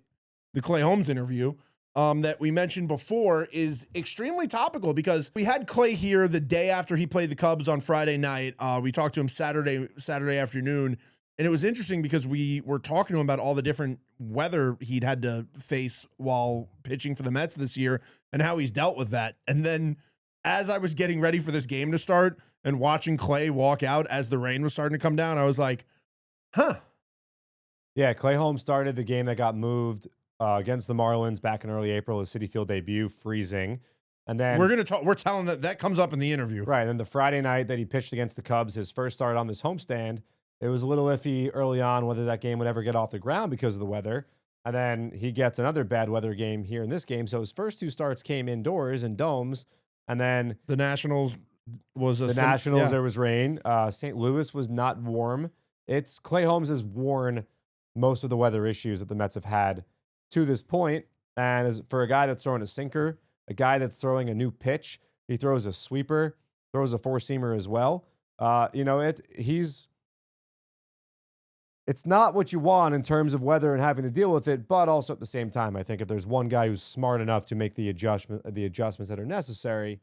the Clay Holmes interview that we mentioned before is extremely topical because we had Clay here the day after he played the Cubs on Friday night. We talked to him Saturday afternoon, and it was interesting because we were talking to him about all the different weather he'd had to face while pitching for the Mets this year and how he's dealt with that. And then as I was getting ready for this game to start and watching Clay walk out as the rain was starting to come down, I was like, huh. Yeah, Clay Holmes started the game that got moved against the Marlins back in early April, his Citi Field debut, freezing. And then we're telling that comes up in the interview. Right. And then the Friday night that he pitched against the Cubs, his first start on this homestand, it was a little iffy early on whether that game would ever get off the ground because of the weather. And then he gets another bad weather game here in this game. So his first two starts came indoors in domes. And then the Nationals was there was rain. St. Louis was not warm. Clay Holmes has worn most of the weather issues that the Mets have had to this point. And for a guy that's throwing a sinker, a guy that's throwing a new pitch, he throws a sweeper, throws a four-seamer as well. It's not what you want in terms of weather and having to deal with it, but also at the same time, I think if there's one guy who's smart enough to make the adjustments that are necessary,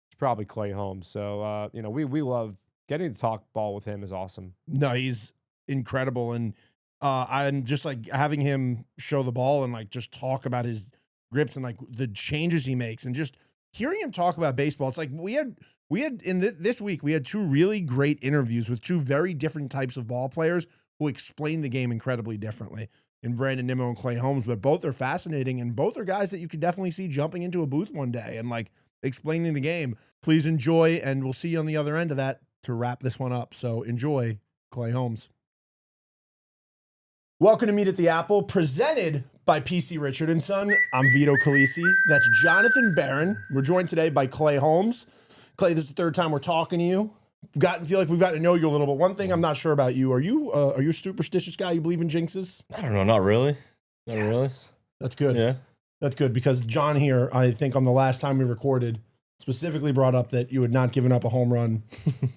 it's probably Clay Holmes. So, we love getting to talk ball with him is awesome. No, he's incredible. And I'm just like having him show the ball and like just talk about his grips and like the changes he makes and just hearing him talk about baseball. It's like we had this week, we had two really great interviews with two very different types of ball players who explain the game incredibly differently in Brandon Nimmo and Clay Holmes, but both are fascinating and both are guys that you could definitely see jumping into a booth one day and like explaining the game. Please enjoy, and we'll see you on the other end of that to wrap this one up. So enjoy Clay Holmes. Welcome to Meet at the Apple, presented by PC Richard & Son. I'm Vito Calisi. That's Jonathan Barron. We're joined today by Clay Holmes. Clay, this is the third time we're talking to you. Feel like we've gotten to know you a little bit. One thing I'm not sure about you, are you a superstitious guy? You believe in jinxes? I don't know. Not really. Not really. That's good. Yeah. That's good because John here, I think on the last time we recorded, specifically brought up that you had not given up a home run.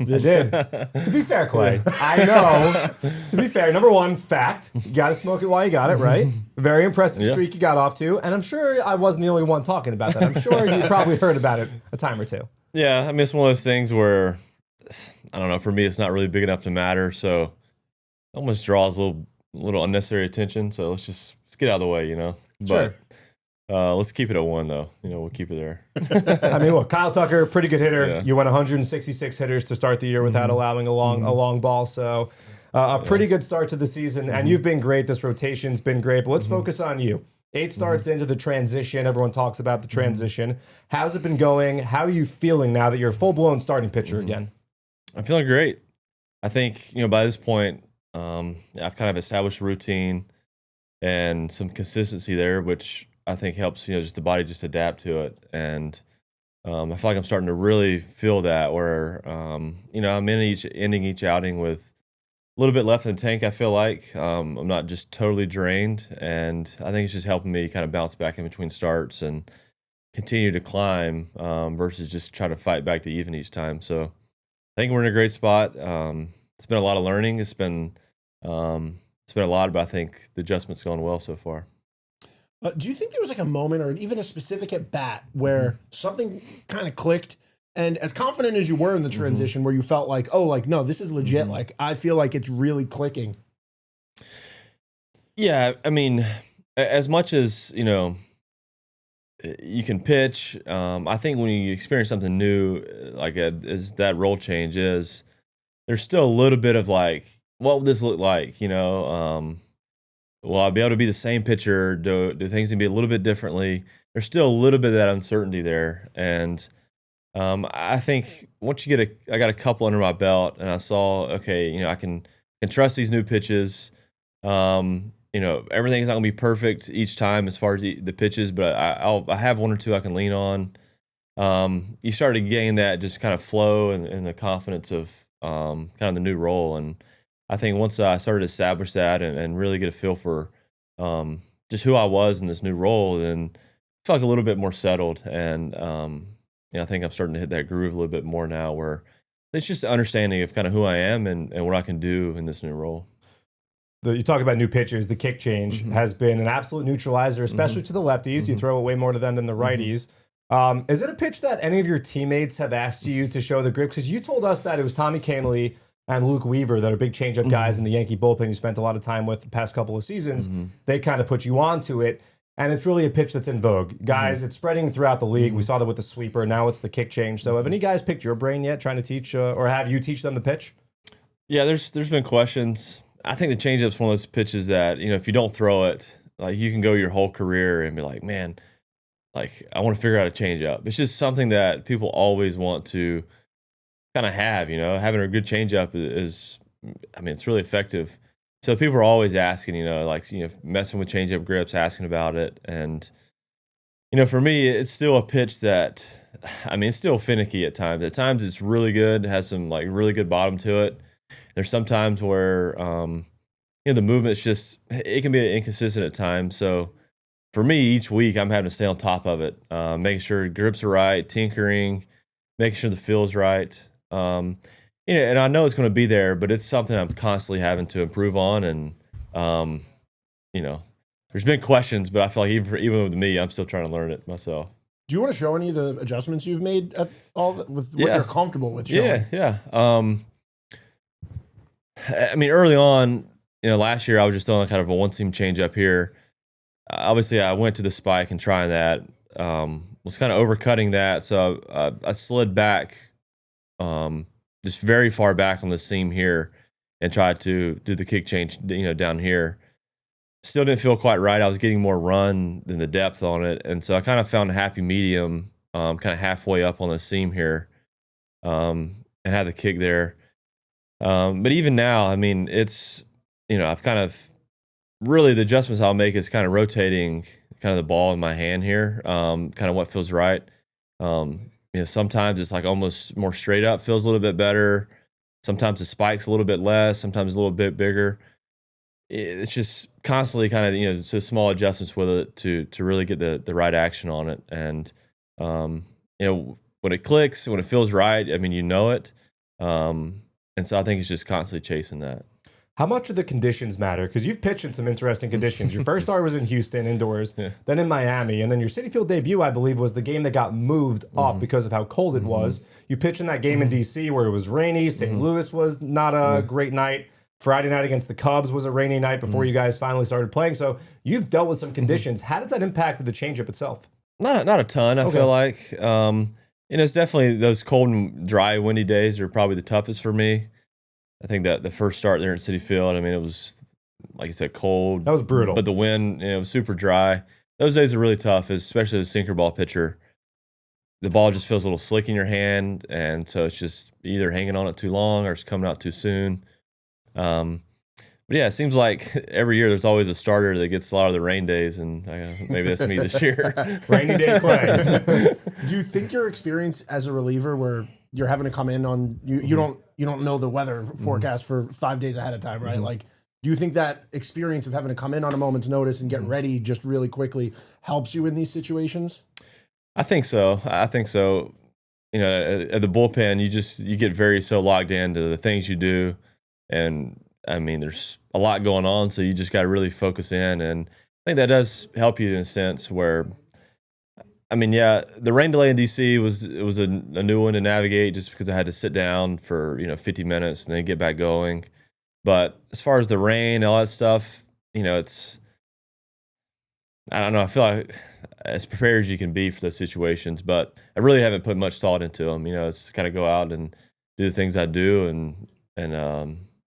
I did. To be fair, Clay, I know. To be fair, number one, fact, you got to smoke it while you got it, right? Very impressive streak you got off to. And I'm sure I wasn't the only one talking about that. I'm sure you probably heard about it a time or two. Yeah, I mean, it's one of those things where, I don't know, for me, it's not really big enough to matter. So it almost draws a little unnecessary attention. So let's get out of the way, But let's keep it at one, though. We'll keep it there. I mean, look, Kyle Tucker, pretty good hitter. Yeah. You went 166 hitters to start the year without allowing a long ball. So a pretty good start to the season. And you've been great. This rotation's been great. But let's focus on you. 8 starts into the transition. Everyone talks about the transition. How's it been going? How are you feeling now that you're a full-blown starting pitcher again? I'm feeling great. I think, by this point, I've kind of established a routine and some consistency there, which I think helps, just the body just adapt to it. And I feel like I'm starting to really feel that where, I'm ending each outing with a little bit left in the tank, I feel like. I'm not just totally drained. And I think it's just helping me kind of bounce back in between starts and continue to climb versus just trying to fight back to even each time. So I think we're in a great spot. It's been a lot of learning. It's been a lot, but I think the adjustment's going well so far. Do you think there was like a moment or even a specific at bat where something kind of clicked, and as confident as you were in the transition, where you felt like, oh, like, no, this is legit. Like, I feel like it's really clicking. Yeah. I mean, as much as, you can pitch. I think when you experience something new, like as that role change is, there's still a little bit of like, what would this look like? Will I be able to be the same pitcher? Do things need to be a little bit differently? There's still a little bit of that uncertainty there. And I think once I got a couple under my belt and I saw, okay, I can trust these new pitches. Everything's not gonna be perfect each time as far as the pitches, but I have one or two I can lean on. You start to gain that just kind of flow and the confidence of kind of the new role. And I think once I started to establish that and really get a feel for just who I was in this new role, then I felt like a little bit more settled. And I think I'm starting to hit that groove a little bit more now where it's just an understanding of kind of who I am and what I can do in this new role. you talk about new pitchers, the kick change has been an absolute neutralizer, especially to the lefties. You throw it way more to them than the righties. Is it a pitch that any of your teammates have asked you to show the grip? Because you told us that it was Tommy Kahnle and Luke Weaver that are big changeup guys in the Yankee bullpen you spent a lot of time with the past couple of seasons. They kind of put you onto it. And it's really a pitch that's in vogue. Guys, it's spreading throughout the league. We saw that with the sweeper. Now it's the kick change. So have any guys picked your brain yet trying to teach or have you teach them the pitch? Yeah, there's been questions. I think the changeup's one of those pitches that, if you don't throw it, like you can go your whole career and be like, man, like I want to figure out a changeup. It's just something that people always want to kind of have, having a good changeup is, it's really effective. So people are always asking, messing with changeup grips, asking about it. And, for me, it's still a pitch that, it's still finicky at times. At times it's really good, has some really good bottom to it. There's some times where, the movement's just, it can be inconsistent at times. So for me, each week I'm having to stay on top of it, making sure grips are right, tinkering, making sure the feel's right. And I know it's going to be there, but it's something I'm constantly having to improve on. And, there's been questions, but I feel like even with me, I'm still trying to learn it myself. Do you want to show any of the adjustments you've made at all with what you're comfortable with showing? Yeah. Early on, last year I was just throwing kind of a one-seam changeup here. Obviously, I went to the spike and trying that. Was kind of overcutting that, so I slid back, just very far back on the seam here, and tried to do the kick change, down here. Still didn't feel quite right. I was getting more run than the depth on it, and so I kind of found a happy medium, kind of halfway up on the seam here, and had the kick there. But even now, it's, I've kind of really the adjustments I'll make is kind of rotating kind of the ball in my hand here, kind of what feels right. Sometimes it's like almost more straight up feels a little bit better. Sometimes the spike's a little bit less, sometimes a little bit bigger. It's just constantly kind of, so small adjustments with it to really get the right action on it. And, when it clicks, when it feels right, you know it. And so I think it's just constantly chasing that. How much do the conditions matter? Because you've pitched in some interesting conditions. Your first start was in Houston indoors, then in Miami, and then your Citi Field debut, I believe, was the game that got moved up because of how cold it was. You pitched in that game in D.C. where it was rainy. St. Louis was not a great night. Friday night against the Cubs was a rainy night before you guys finally started playing. So you've dealt with some conditions. How does that impact the changeup itself? Not a ton, I feel like. It's definitely those cold and dry, windy days are probably the toughest for me. I think that the first start there at Citi Field, it was, like you said, cold. That was brutal. But the wind, it was super dry. Those days are really tough, especially the sinker ball pitcher. The ball just feels a little slick in your hand, and so it's just either hanging on it too long or it's coming out too soon. But yeah, it seems like every year there's always a starter that gets a lot of the rain days, and maybe that's me this year. Rainy day Clay. Do you think your experience as a reliever, where you're having to come in on you don't know the weather forecast for 5 days ahead of time, right? Like, do you think that experience of having to come in on a moment's notice and get ready just really quickly helps you in these situations? I think so. At the bullpen, you get very so logged into the things you do, and there's a lot going on, so you just got to really focus in, and I think that does help you in a sense where, the rain delay in DC was a new one to navigate just because I had to sit down for 50 minutes and then get back going. But as far as the rain, all that stuff, it's, I don't know. I feel like as prepared as you can be for those situations, but I really haven't put much thought into them. It's kind of go out and do the things I do and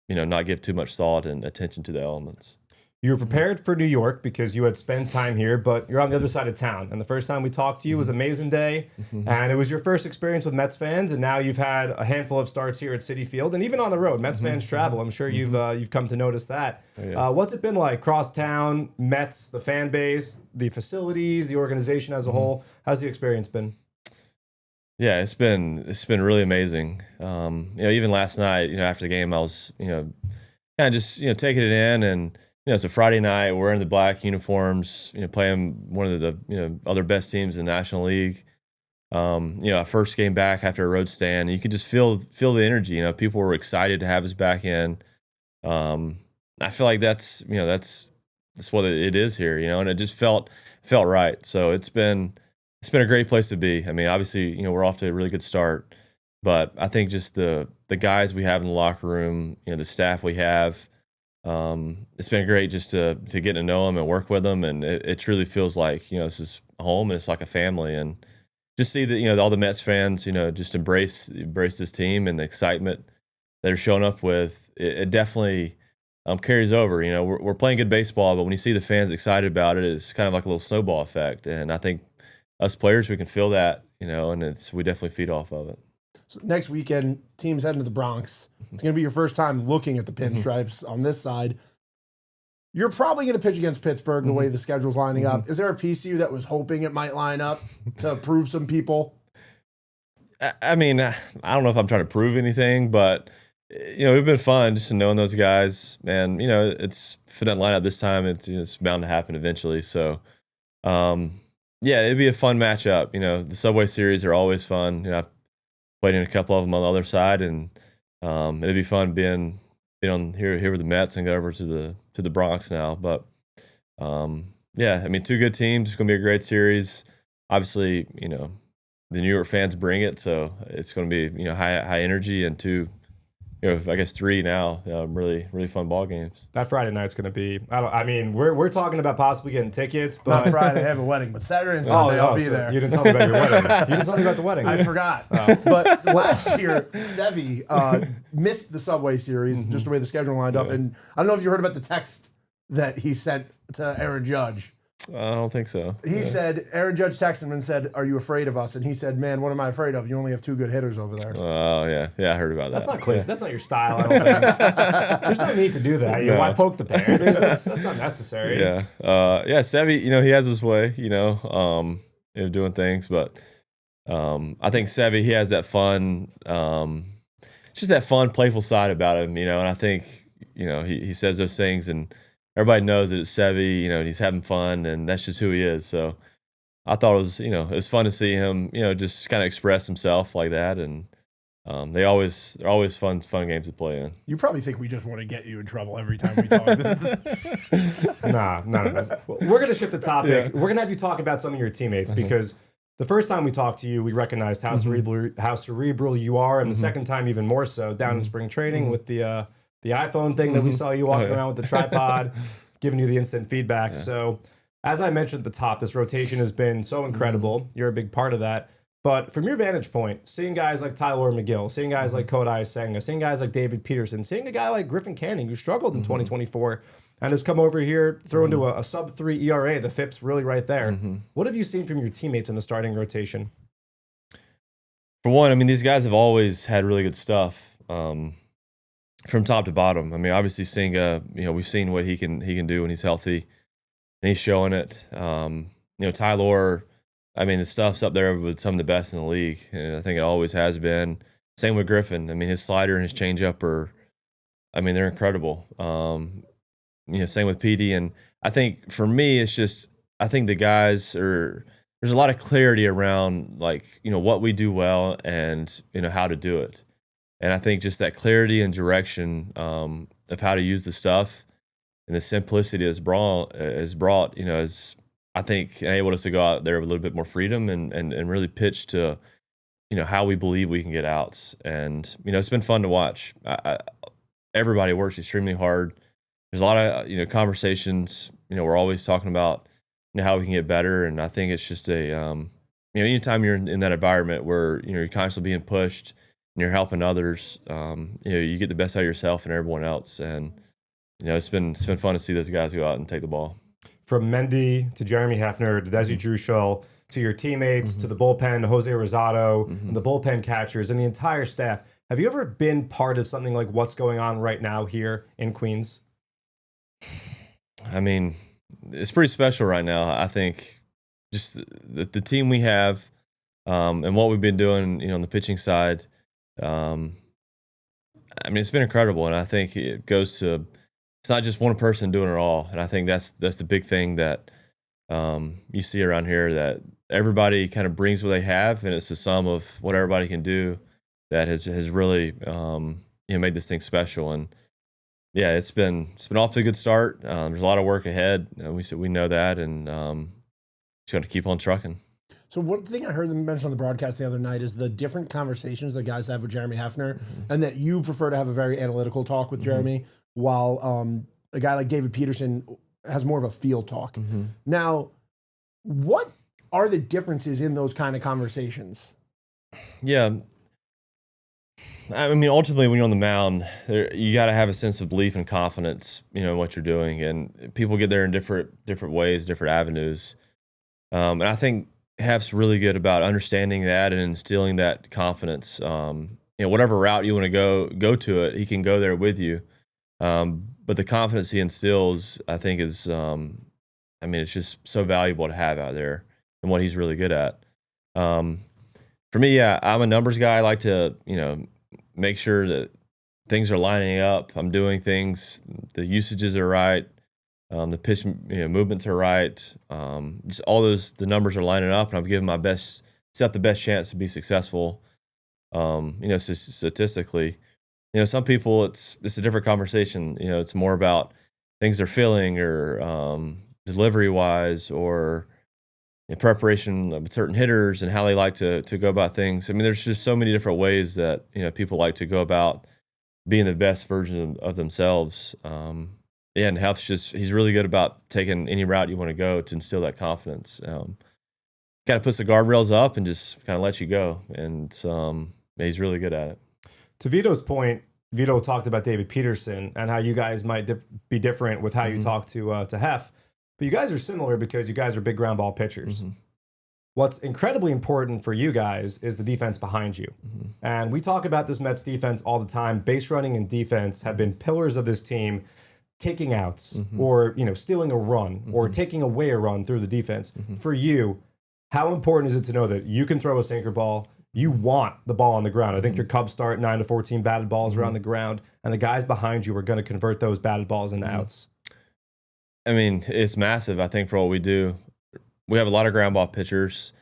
not give too much thought and attention to the elements. You were prepared for New York because you had spent time here, but you're on the other side of town. And the first time we talked to you was amazing day, and it was your first experience with Mets fans, and now you've had a handful of starts here at Citi Field, and even on the road, Mets fans travel. I'm sure you've come to notice that. What's it been like cross town, Mets, the fan base, the facilities, the organization as a whole? How's the experience been? Yeah, it's been really amazing. Even last night, after the game, I was kind of just taking it in, and it's a Friday night. We're in the black uniforms, playing one of the other best teams in the National League. Our first game back after a road stand, you could just feel the energy. People were excited to have us back in. I feel like that's what it is here, and it just felt right. So it's been a great place to be. I mean, obviously, we're off to a really good start, but I think just the guys we have in the locker room, the staff we have, it's been great just to get to know them and work with them, and it truly feels like this is home and it's like a family, and just see that all the Mets fans just embrace this team and the excitement they're showing up with. It definitely carries over. We're playing good baseball, but when you see the fans excited about it, it's kind of like a little snowball effect, and I think us players, we can feel that, and we definitely feed off of it. So next weekend, team's heading to the Bronx. It's going to be your first time looking at the pinstripes on this side. You're probably going to pitch against Pittsburgh the way the schedule's lining up. Is there a piece of you that was hoping it might line up to prove some people? I mean, I don't know if I'm trying to prove anything, but it'd been fun just to knowing those guys. And it's if it doesn't line up this time, it's bound to happen eventually. So, yeah, it'd be a fun matchup. The Subway Series are always fun. I've played in a couple of them on the other side, and it'd be fun being on here with the Mets and go over to the Bronx now. But yeah, I mean, two good teams. It's gonna be a great series. Obviously, the New York fans bring it, so it's gonna be high energy, and I guess three now, really fun ball games. That Friday night's going to be. I mean, we're talking about possibly getting tickets, but not Friday. I have a wedding, but Saturday and Sunday I'll be there. You didn't tell me about your wedding. You didn't tell me about the wedding. I forgot. But last year, Sevy missed the Subway Series just the way the schedule lined up, and I don't know if you heard about the text that he sent to Aaron Judge. I don't think so. He said, Aaron Judge texted him and said, "Are you afraid of us?" And he said, "Man, what am I afraid of? You only have two good hitters over there." Oh, yeah, I heard about that. That's not close. That's not your style, I don't think. There's no need to do that. Why poke the bear? That's not necessary. Yeah. Sevy, he has his way, doing things, but I think Sevy, he has that fun, just that fun, playful side about him, and I think, he says those things, and everybody knows that it's Sevy, and he's having fun, and that's just who he is. So I thought it was, it was fun to see him, just kind of express himself like that. And they're always fun games to play in. You probably think we just want to get you in trouble every time we talk. Nah, none of that. We're going to shift the topic. Yeah. We're going to have you talk about some of your teammates because the first time we talked to you, we recognized how cerebral you are, and the second time even more so down in spring training with the iPhone thing that we saw you walking around with the tripod, giving you the instant feedback. Yeah. So, as I mentioned at the top, this rotation has been so incredible. You're a big part of that. But from your vantage point, seeing guys like Tyler McGill, seeing guys like Kodai Senga, seeing guys like David Peterson, seeing a guy like Griffin Canning who struggled in 2024 and has come over here, thrown to a sub-3 ERA, the FIP's really right there. What have you seen from your teammates in the starting rotation? For one, I mean, these guys have always had really good stuff. From top to bottom. I mean, obviously Senga, we've seen what he can do when he's healthy, and he's showing it. Tyler, I mean, the stuff's up there with some of the best in the league, and I think it always has been. Same with Griffin. I mean, his slider and his changeup they're incredible. Same with PD, and I think for me, it's just I think the guys there's a lot of clarity around what we do well and how to do it. And I think just that clarity and direction of how to use the stuff and the simplicity has brought, has I think enabled us to go out there with a little bit more freedom and really pitch to, how we believe we can get outs. And, it's been fun to watch. Everybody works extremely hard. There's a lot of, conversations, we're always talking about, how we can get better. And I think it's just anytime you're in that environment where, you're constantly being pushed, and you're helping others, you get the best out of yourself and everyone else. And, it's been fun to see those guys go out and take the ball. From Mendy to Jeremy Hefner to Desi Druschel to your teammates to the bullpen, Jose Rosado, and the bullpen catchers and the entire staff. Have you ever been part of something like what's going on right now here in Queens? I mean, it's pretty special right now. I think just the team we have and what we've been doing, on the pitching side. It's been incredible, and I think it goes to it's not just one person doing it all, and I think that's the big thing that you see around here, that everybody kind of brings what they have, and it's the sum of what everybody can do that has really made this thing special. And yeah, it's been off to a good start. There's a lot of work ahead. We know that, and just going to keep on trucking. So one thing I heard them mention on the broadcast the other night is the different conversations that guys have with Jeremy Hefner, and that you prefer to have a very analytical talk with Jeremy, while a guy like David Peterson has more of a field talk. Now, what are the differences in those kind of conversations? Yeah. I mean, ultimately, when you're on the mound, you got to have a sense of belief and confidence, in what you're doing. And people get there in different ways, different avenues. And I think Hef's really good about understanding that and instilling that confidence. Whatever route you want to go to it, he can go there with you. But the confidence he instills, I think, is, it's just so valuable to have out there and what he's really good at. For me, yeah, I'm a numbers guy. I like to, make sure that things are lining up. I'm doing things, the usages are right, the pitch movements are right. Just all the numbers are lining up, and I'm giving my best, set the best chance to be successful. Statistically, some people it's a different conversation. It's more about things they're feeling or delivery wise or in preparation of certain hitters and how they like to go about things. I mean, there's just so many different ways that people like to go about being the best version of themselves. And Hef's he's really good about taking any route you want to go to instill that confidence. Kind of puts the guardrails up and just kind of lets you go. And he's really good at it. To Vito's point, Vito talked about David Peterson and how you guys might be different with how you talk to Hef. But you guys are similar because you guys are big ground ball pitchers. What's incredibly important for you guys is the defense behind you. And we talk about this Mets defense all the time. Base running and defense have been pillars of this team, taking outs or stealing a run or taking away a run through the defense. For you, how important is it to know that you can throw a sinker ball? You want the ball on the ground. I think your Cubs start 9 to 14 batted balls around the ground, and the guys behind you are going to convert those batted balls into outs. I mean, it's massive, I think, for what we do. We have a lot of ground ball pitchers.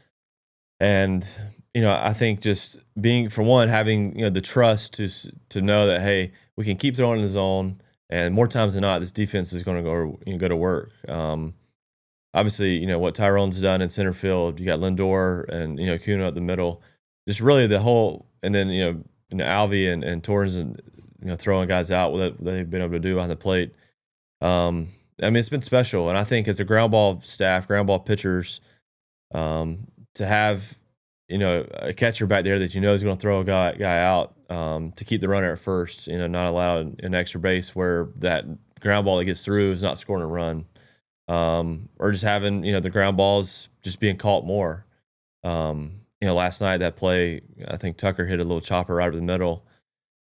And, I think just being, for one, having, the trust to know that, hey, we can keep throwing in the zone. And more times than not, this defense is going to go to work. Obviously, what Tyrone's done in center field, you got Lindor and, Acuña at the middle. Just really the whole, and then, Alvy and Torrens and, throwing guys out, what they've been able to do behind the plate. It's been special. And I think as a ground ball staff, ground ball pitchers, to have, a catcher back there that is going to throw a guy out to keep the runner at first, not allow an extra base where that ground ball that gets through is not scoring a run. Or just having, the ground balls just being caught more. Last night that play, I think Tucker hit a little chopper right over the middle.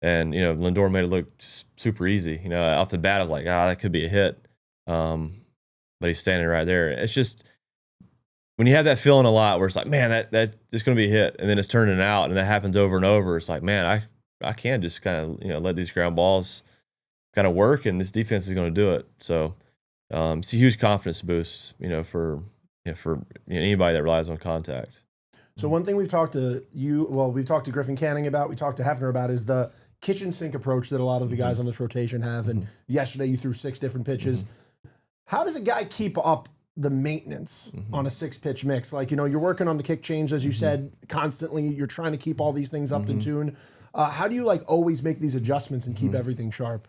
And, Lindor made it look super easy. Off the bat, I was like, that could be a hit. But he's standing right there. It's just when you have that feeling a lot where it's like, man, that is going to be a hit, and then it's turning out, and that happens over and over. It's like, man, I can just kind of let these ground balls kind of work, and this defense is going to do it. So it's a huge confidence boost, for anybody that relies on contact. So one thing we've talked to we've talked to Griffin Canning about, we talked to Hefner about, is the kitchen sink approach that a lot of the guys on this rotation have. And yesterday you threw 6 different pitches. How does a guy keep up the maintenance on a 6-pitch mix? Like, you're working on the kick change, as you said, constantly. You're trying to keep all these things up in tune. How do you always make these adjustments and keep everything sharp?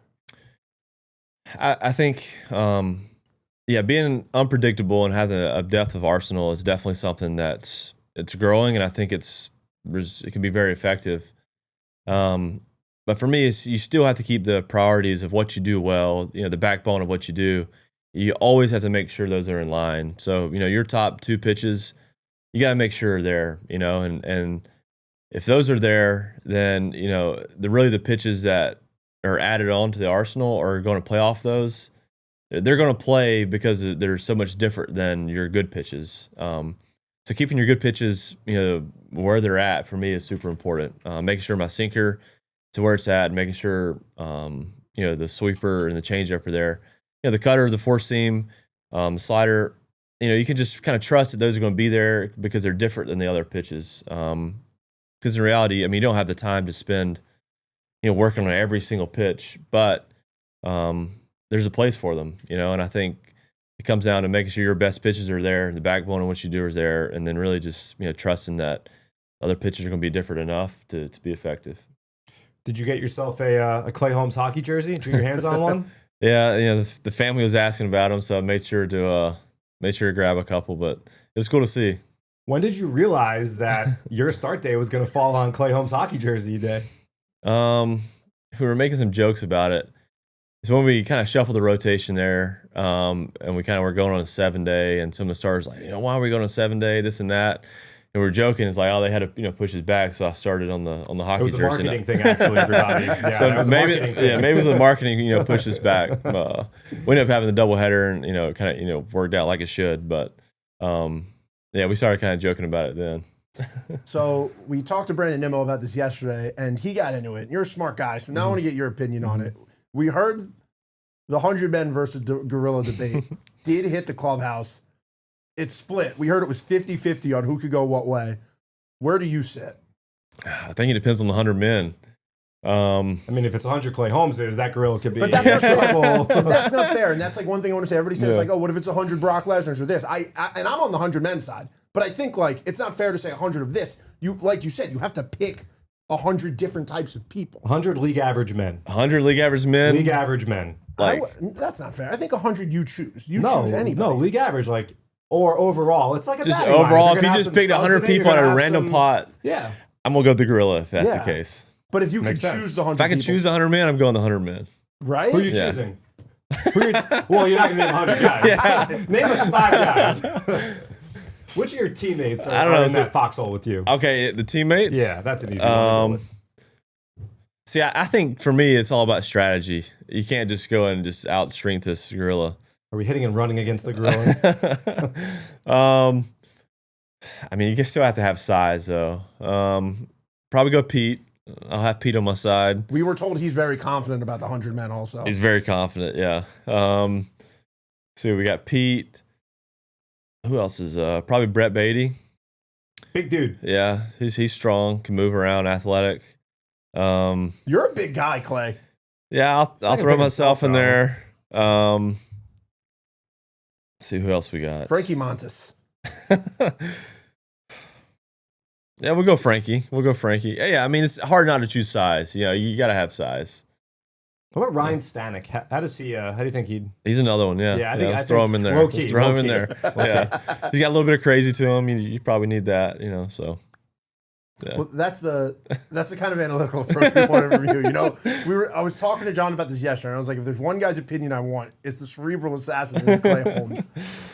I think, being unpredictable and having a depth of arsenal is definitely something it's growing, and I think it can be very effective. But for me, you still have to keep the priorities of what you do well, the backbone of what you do. You always have to make sure those are in line. So, your top 2 pitches, you got to make sure they're there, and if those are there, then, the pitches that are added on to the arsenal are going to play off those. They're going to play because they're so much different than your good pitches. So keeping your good pitches, where they're at for me is super important. Making sure my sinker to where it's at, and making sure, the sweeper and the changeup are there. The cutter, the four seam, the slider, you can just kind of trust that those are going to be there because they're different than the other pitches. Because in reality, you don't have the time to spend, working on every single pitch. But there's a place for them, and I think it comes down to making sure your best pitches are there, the backbone of what you do is there, and then really just trusting that other pitchers are going to be different enough to be effective. Did you get yourself a Clay Holmes hockey jersey? Did you get your hands on one? Yeah, the family was asking about them, so I made sure to grab a couple. But it was cool to see. When did you realize that your start day was going to fall on Clay Holmes hockey jersey day? We were making some jokes about it. So when we kind of shuffled the rotation there, and we kind of were going on a 7-day, and some of the starters like, why are we going on a 7-day? This and that. And we were joking. It's like, they had to push his back. So I started on the hockey jersey. It was a marketing thing, actually, everybody. Yeah, so maybe it was a marketing push us back. We ended up having the doubleheader, and it kind of worked out like it should. But we started kind of joking about it then. So we talked to Brandon Nimmo about this yesterday, and he got into it. You're a smart guy, so now I want to get your opinion on it. We heard the 100 men versus gorilla debate did hit the clubhouse. It split. We heard it was 50-50 on who could go what way. Where do you sit? I think it depends on the 100 men. I mean, if it's 100 Clay Holmeses, that gorilla could be. But that's not fair. That's not fair. And that's like one thing I want to say. Everybody says what if it's 100 Brock Lesnar's or this? And I'm on the 100 men side. But I think it's not fair to say 100 of this. Like you said, you have to pick 100 different types of people. 100 league average men. 100 league average men. League average men. That's not fair. I think 100 you choose. You choose anybody. No, league average or overall. It's like a just overall. If you just picked 100 people on a random pot, I'm gonna go with the gorilla if that's the case. But if you could choose the 100 if I can choose the 100 men, I'm going the 100 men. Right? Who are you choosing? Well, you're not gonna name 100 guys. Name us 5 guys. Which of your teammates are in that foxhole with you? Okay, the teammates? Yeah, that's an easy one. See, I think for me, it's all about strategy. You can't just go and just out-strength this gorilla. Are we hitting and running against the gorilla? I mean, you still have to have size, though. Probably go Pete. I'll have Pete on my side. We were told he's very confident about the 100 men also. He's very confident, yeah. So we got Pete. Who else is probably Brett Baty? Big dude. Yeah, he's strong, can move around, athletic. You're a big guy, Clay. Yeah, I'll throw myself in there. See who else we got. Frankie Montes. Yeah, we'll go Frankie. Yeah, I mean, it's hard not to choose size. You got to have size. What about Ryan Stanek? How does he? How do you think he'd? He's another one. Yeah. I think throw him in there. Throw him in there. Yeah, he's got a little bit of crazy to him. You probably need that. So. Yeah. Well, that's the kind of analytical approach we want to review. I was talking to John about this yesterday, and I was like, if there's one guy's opinion I want, it's the cerebral assassin, it's Clay Holmes.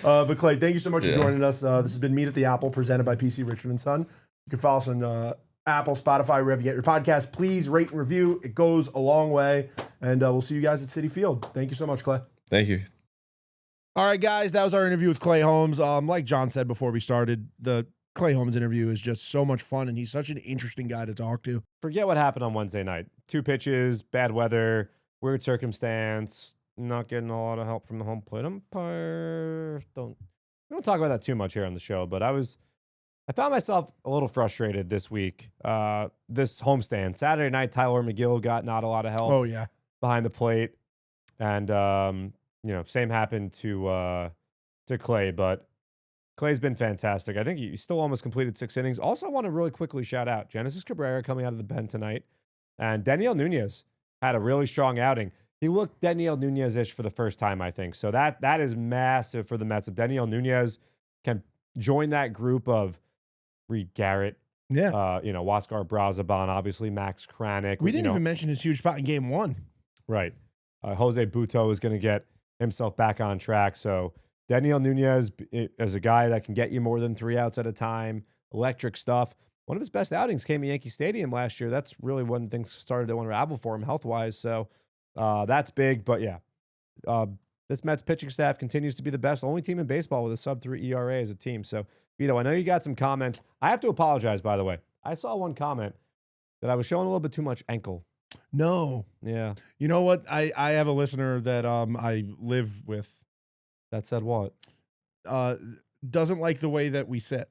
But Clay, thank you so much for joining us. This has been Meet at the Apple, presented by PC Richard & Son. You can follow us on Apple, Spotify, wherever you get your podcast. Please rate and review. It goes a long way. And we'll see you guys at Citi Field. Thank you so much, Clay. Thank you. All right, guys, that was our interview with Clay Holmes. Like John said before we started, the Clay Holmes interview is just so much fun, and he's such an interesting guy to talk to. Forget what happened on Wednesday night. 2 pitches, bad weather, weird circumstance, not getting a lot of help from the home plate umpire. We don't talk about that too much here on the show, but I found myself a little frustrated this week. This homestand. Saturday night, Tyler McGill got not a lot of help behind the plate. And, same happened to Clay, but Clay's been fantastic. I think he still almost completed 6 innings. Also, I want to really quickly shout out Genesis Cabrera coming out of the pen tonight. And Daniel Nunez had a really strong outing. He looked Daniel Nunez-ish for the first time, I think. So that is massive for the Mets. If Daniel Nunez can join that group of Reed Garrett, Huáscar Brazaban, obviously Max Kranick. We didn't even mention his huge spot in Game 1. Right. Jose Buto is going to get himself back on track. So Daniel Nunez is a guy that can get you more than 3 outs at a time. Electric stuff. One of his best outings came at Yankee Stadium last year. That's really when things started to unravel for him health-wise. So that's big. But yeah, this Mets pitching staff continues to be the best. Only team in baseball with a sub-3 ERA as a team. So, Vito, I know you got some comments. I have to apologize, by the way. I saw one comment that I was showing a little bit too much ankle. No. Yeah. You know what? I have a listener that I live with. That said what? Doesn't like the way that we sit.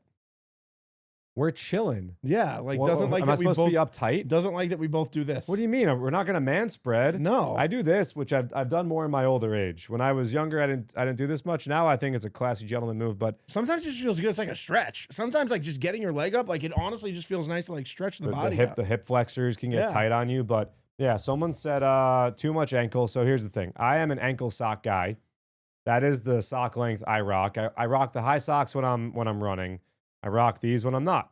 We're chilling. Yeah, like doesn't like am that I we supposed both to be uptight? doesn't like that we both do this. What do you mean? We're not going to man spread. No. I do this, which I've done more in my older age. When I was younger, I didn't do this much. Now I think it's a classy gentleman move, but sometimes it just feels good. It's like a stretch. Sometimes like just getting your leg up, like it honestly just feels nice to like stretch the body out. The hip flexors can get tight on you, but yeah, someone said too much ankle. So here's the thing. I am an ankle sock guy. That is the sock length I rock. I rock the high socks when I'm running. I rock these when I'm not.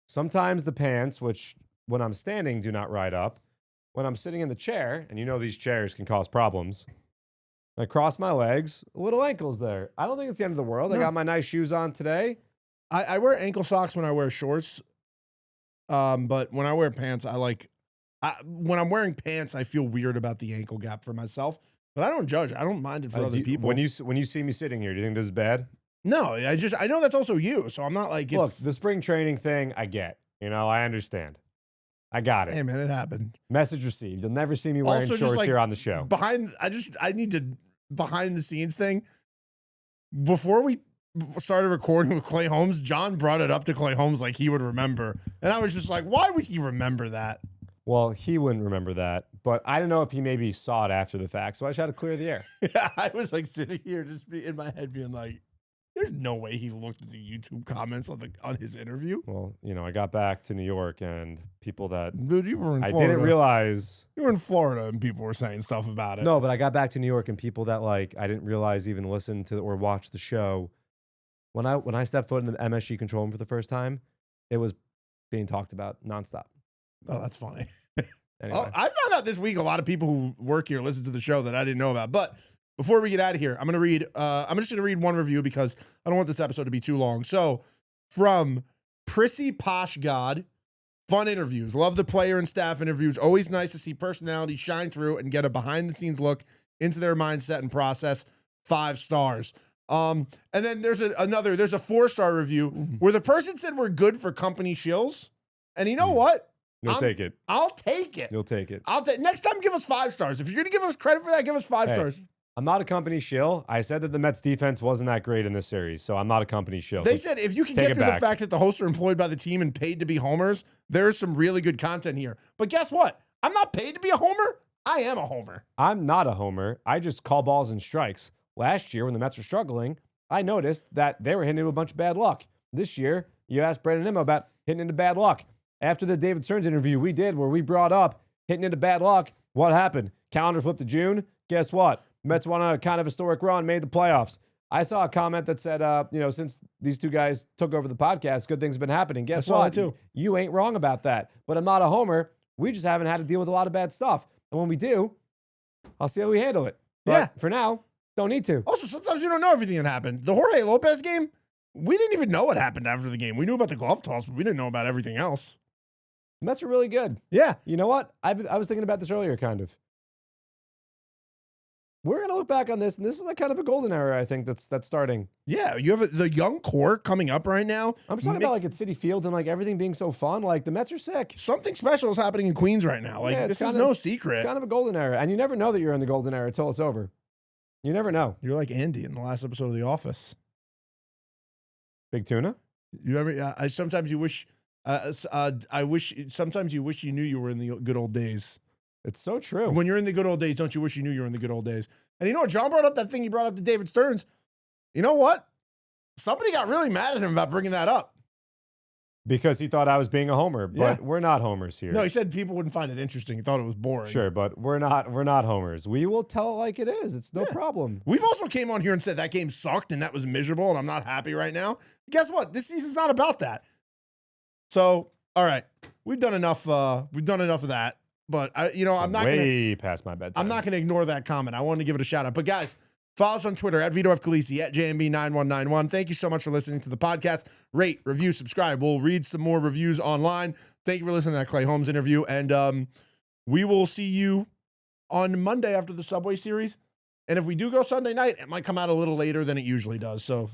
Sometimes the pants, which when I'm standing do not ride up. When I'm sitting in the chair, and you know these chairs can cause problems, I cross my legs, little ankles there. I don't think it's the end of the world. No. I got my nice shoes on today. I wear ankle socks when I wear shorts. But when I wear pants, when I'm wearing pants, I feel weird about the ankle gap for myself. But I don't judge. I don't mind it for other people. When you see me sitting here, do you think this is bad? No, I know that's also you, so I'm not like Look, the spring training thing, I get. I understand. I got it. Hey man, it happened. Message received. You'll never see me wearing shorts here on the show. I need to behind the scenes thing. Before we started recording with Clay Holmes, John brought it up to Clay Holmes like he would remember. And I was just like, why would he remember that? Well, he wouldn't remember that, but I don't know if he maybe saw it after the fact, so I just had to clear the air. Yeah, I was like sitting here just in my head being like, there's no way he looked at the YouTube comments on his interview. Well, I got back to New York and people that Dude, you were in Florida. I didn't realize. You were in Florida and people were saying stuff about it. No, but I got back to New York and people that I didn't realize even listened to or watched the show. When I stepped foot in the MSG control room for the first time, it was being talked about nonstop. Oh, that's funny. Anyway. I found out this week a lot of people who work here listen to the show that I didn't know about. But before we get out of here, I'm just gonna read one review because I don't want this episode to be too long. So from Prissy Posh God, fun interviews. Love the player and staff interviews. Always nice to see personality shine through and get a behind the scenes look into their mindset and process. 5 stars. And then there's a 4-star review where the person said we're good for company shills. And you know what? You'll take it. I'll take it. You'll take it. Next time, give us 5 stars. If you're going to give us credit for that, give us 5 stars. I'm not a company shill. I said that the Mets defense wasn't that great in this series, so I'm not a company shill. They said if you can get through the fact that the hosts are employed by the team and paid to be homers, there's some really good content here. But guess what? I'm not paid to be a homer. I am a homer. I'm not a homer. I just call balls and strikes. Last year, when the Mets were struggling, I noticed that they were hitting into a bunch of bad luck. This year, you asked Brandon Nimmo about hitting into bad luck. After the David Stearns interview we did where we brought up hitting into bad luck, what happened? Calendar flipped to June. Guess what? Mets went on a kind of historic run, made the playoffs. I saw a comment that said, since these two guys took over the podcast, good things have been happening. Guess what? Too. You ain't wrong about that. But I'm not a homer. We just haven't had to deal with a lot of bad stuff. And when we do, I'll see how we handle it. But for now, don't need to. Also, sometimes you don't know everything that happened. The Jorge Lopez game, we didn't even know what happened after the game. We knew about the glove toss, but we didn't know about everything else. The Mets are really good. Yeah. You know what? I was thinking about this earlier, kind of. We're going to look back on this, and this is like kind of a golden era, I think, that's starting. Yeah, you have the young core coming up right now. I'm just talking about at Citi Field and everything being so fun. The Mets are sick. Something special is happening in Queens right now. This is no secret. It's kind of a golden era, and you never know that you're in the golden era until it's over. You never know. You're like Andy in the last episode of The Office. Big tuna? You ever? Sometimes you wish. Sometimes you wish you knew you were in the good old days. It's so true. When you're in the good old days, don't you wish you knew you were in the good old days? And you know what? John brought up that thing he brought up to David Stearns. You know what? Somebody got really mad at him about bringing that up. Because he thought I was being a homer, but we're not homers here. No, he said people wouldn't find it interesting. He thought it was boring. Sure, but we're not homers. We will tell it like it is. It's no problem. We've also came on here and said that game sucked and that was miserable and I'm not happy right now. Guess what? This season's not about that. So, all right, we've done enough of that. But I'm not way past my bedtime. I'm not going to ignore that comment. I wanted to give it a shout out. But guys, follow us on Twitter at Vito F. Khaleesi, at JMB9191. Thank you so much for listening to the podcast. Rate, review, subscribe. We'll read some more reviews online. Thank you for listening to that Clay Holmes interview. And we will see you on Monday after the Subway Series. And if we do go Sunday night, it might come out a little later than it usually does. So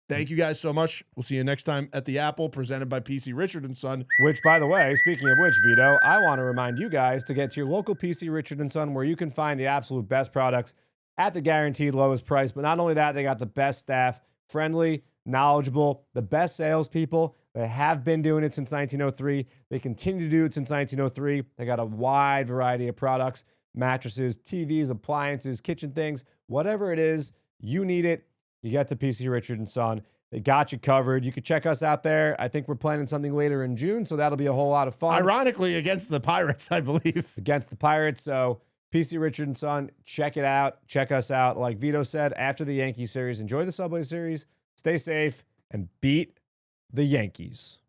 thank you guys so much. We'll see you next time at the Apple, presented by PC Richard & Son. Which, by the way, speaking of which, Vito, I want to remind you guys to get to your local PC Richard & Son, where you can find the absolute best products at the guaranteed lowest price. But not only that, they got the best staff, friendly, knowledgeable, the best salespeople. They have been doing it since 1903. They continue to do it since 1903. They got a wide variety of products, mattresses, TVs, appliances, kitchen things, whatever it is, you need it. You get to PC Richard & Son. They got you covered. You could check us out there. I think we're planning something later in June, so that'll be a whole lot of fun. Ironically, against the Pirates, I believe. Against the Pirates. So PC Richard & Son, check it out. Check us out. Like Vito said, after the Yankee series, enjoy the Subway Series, stay safe, and beat the Yankees.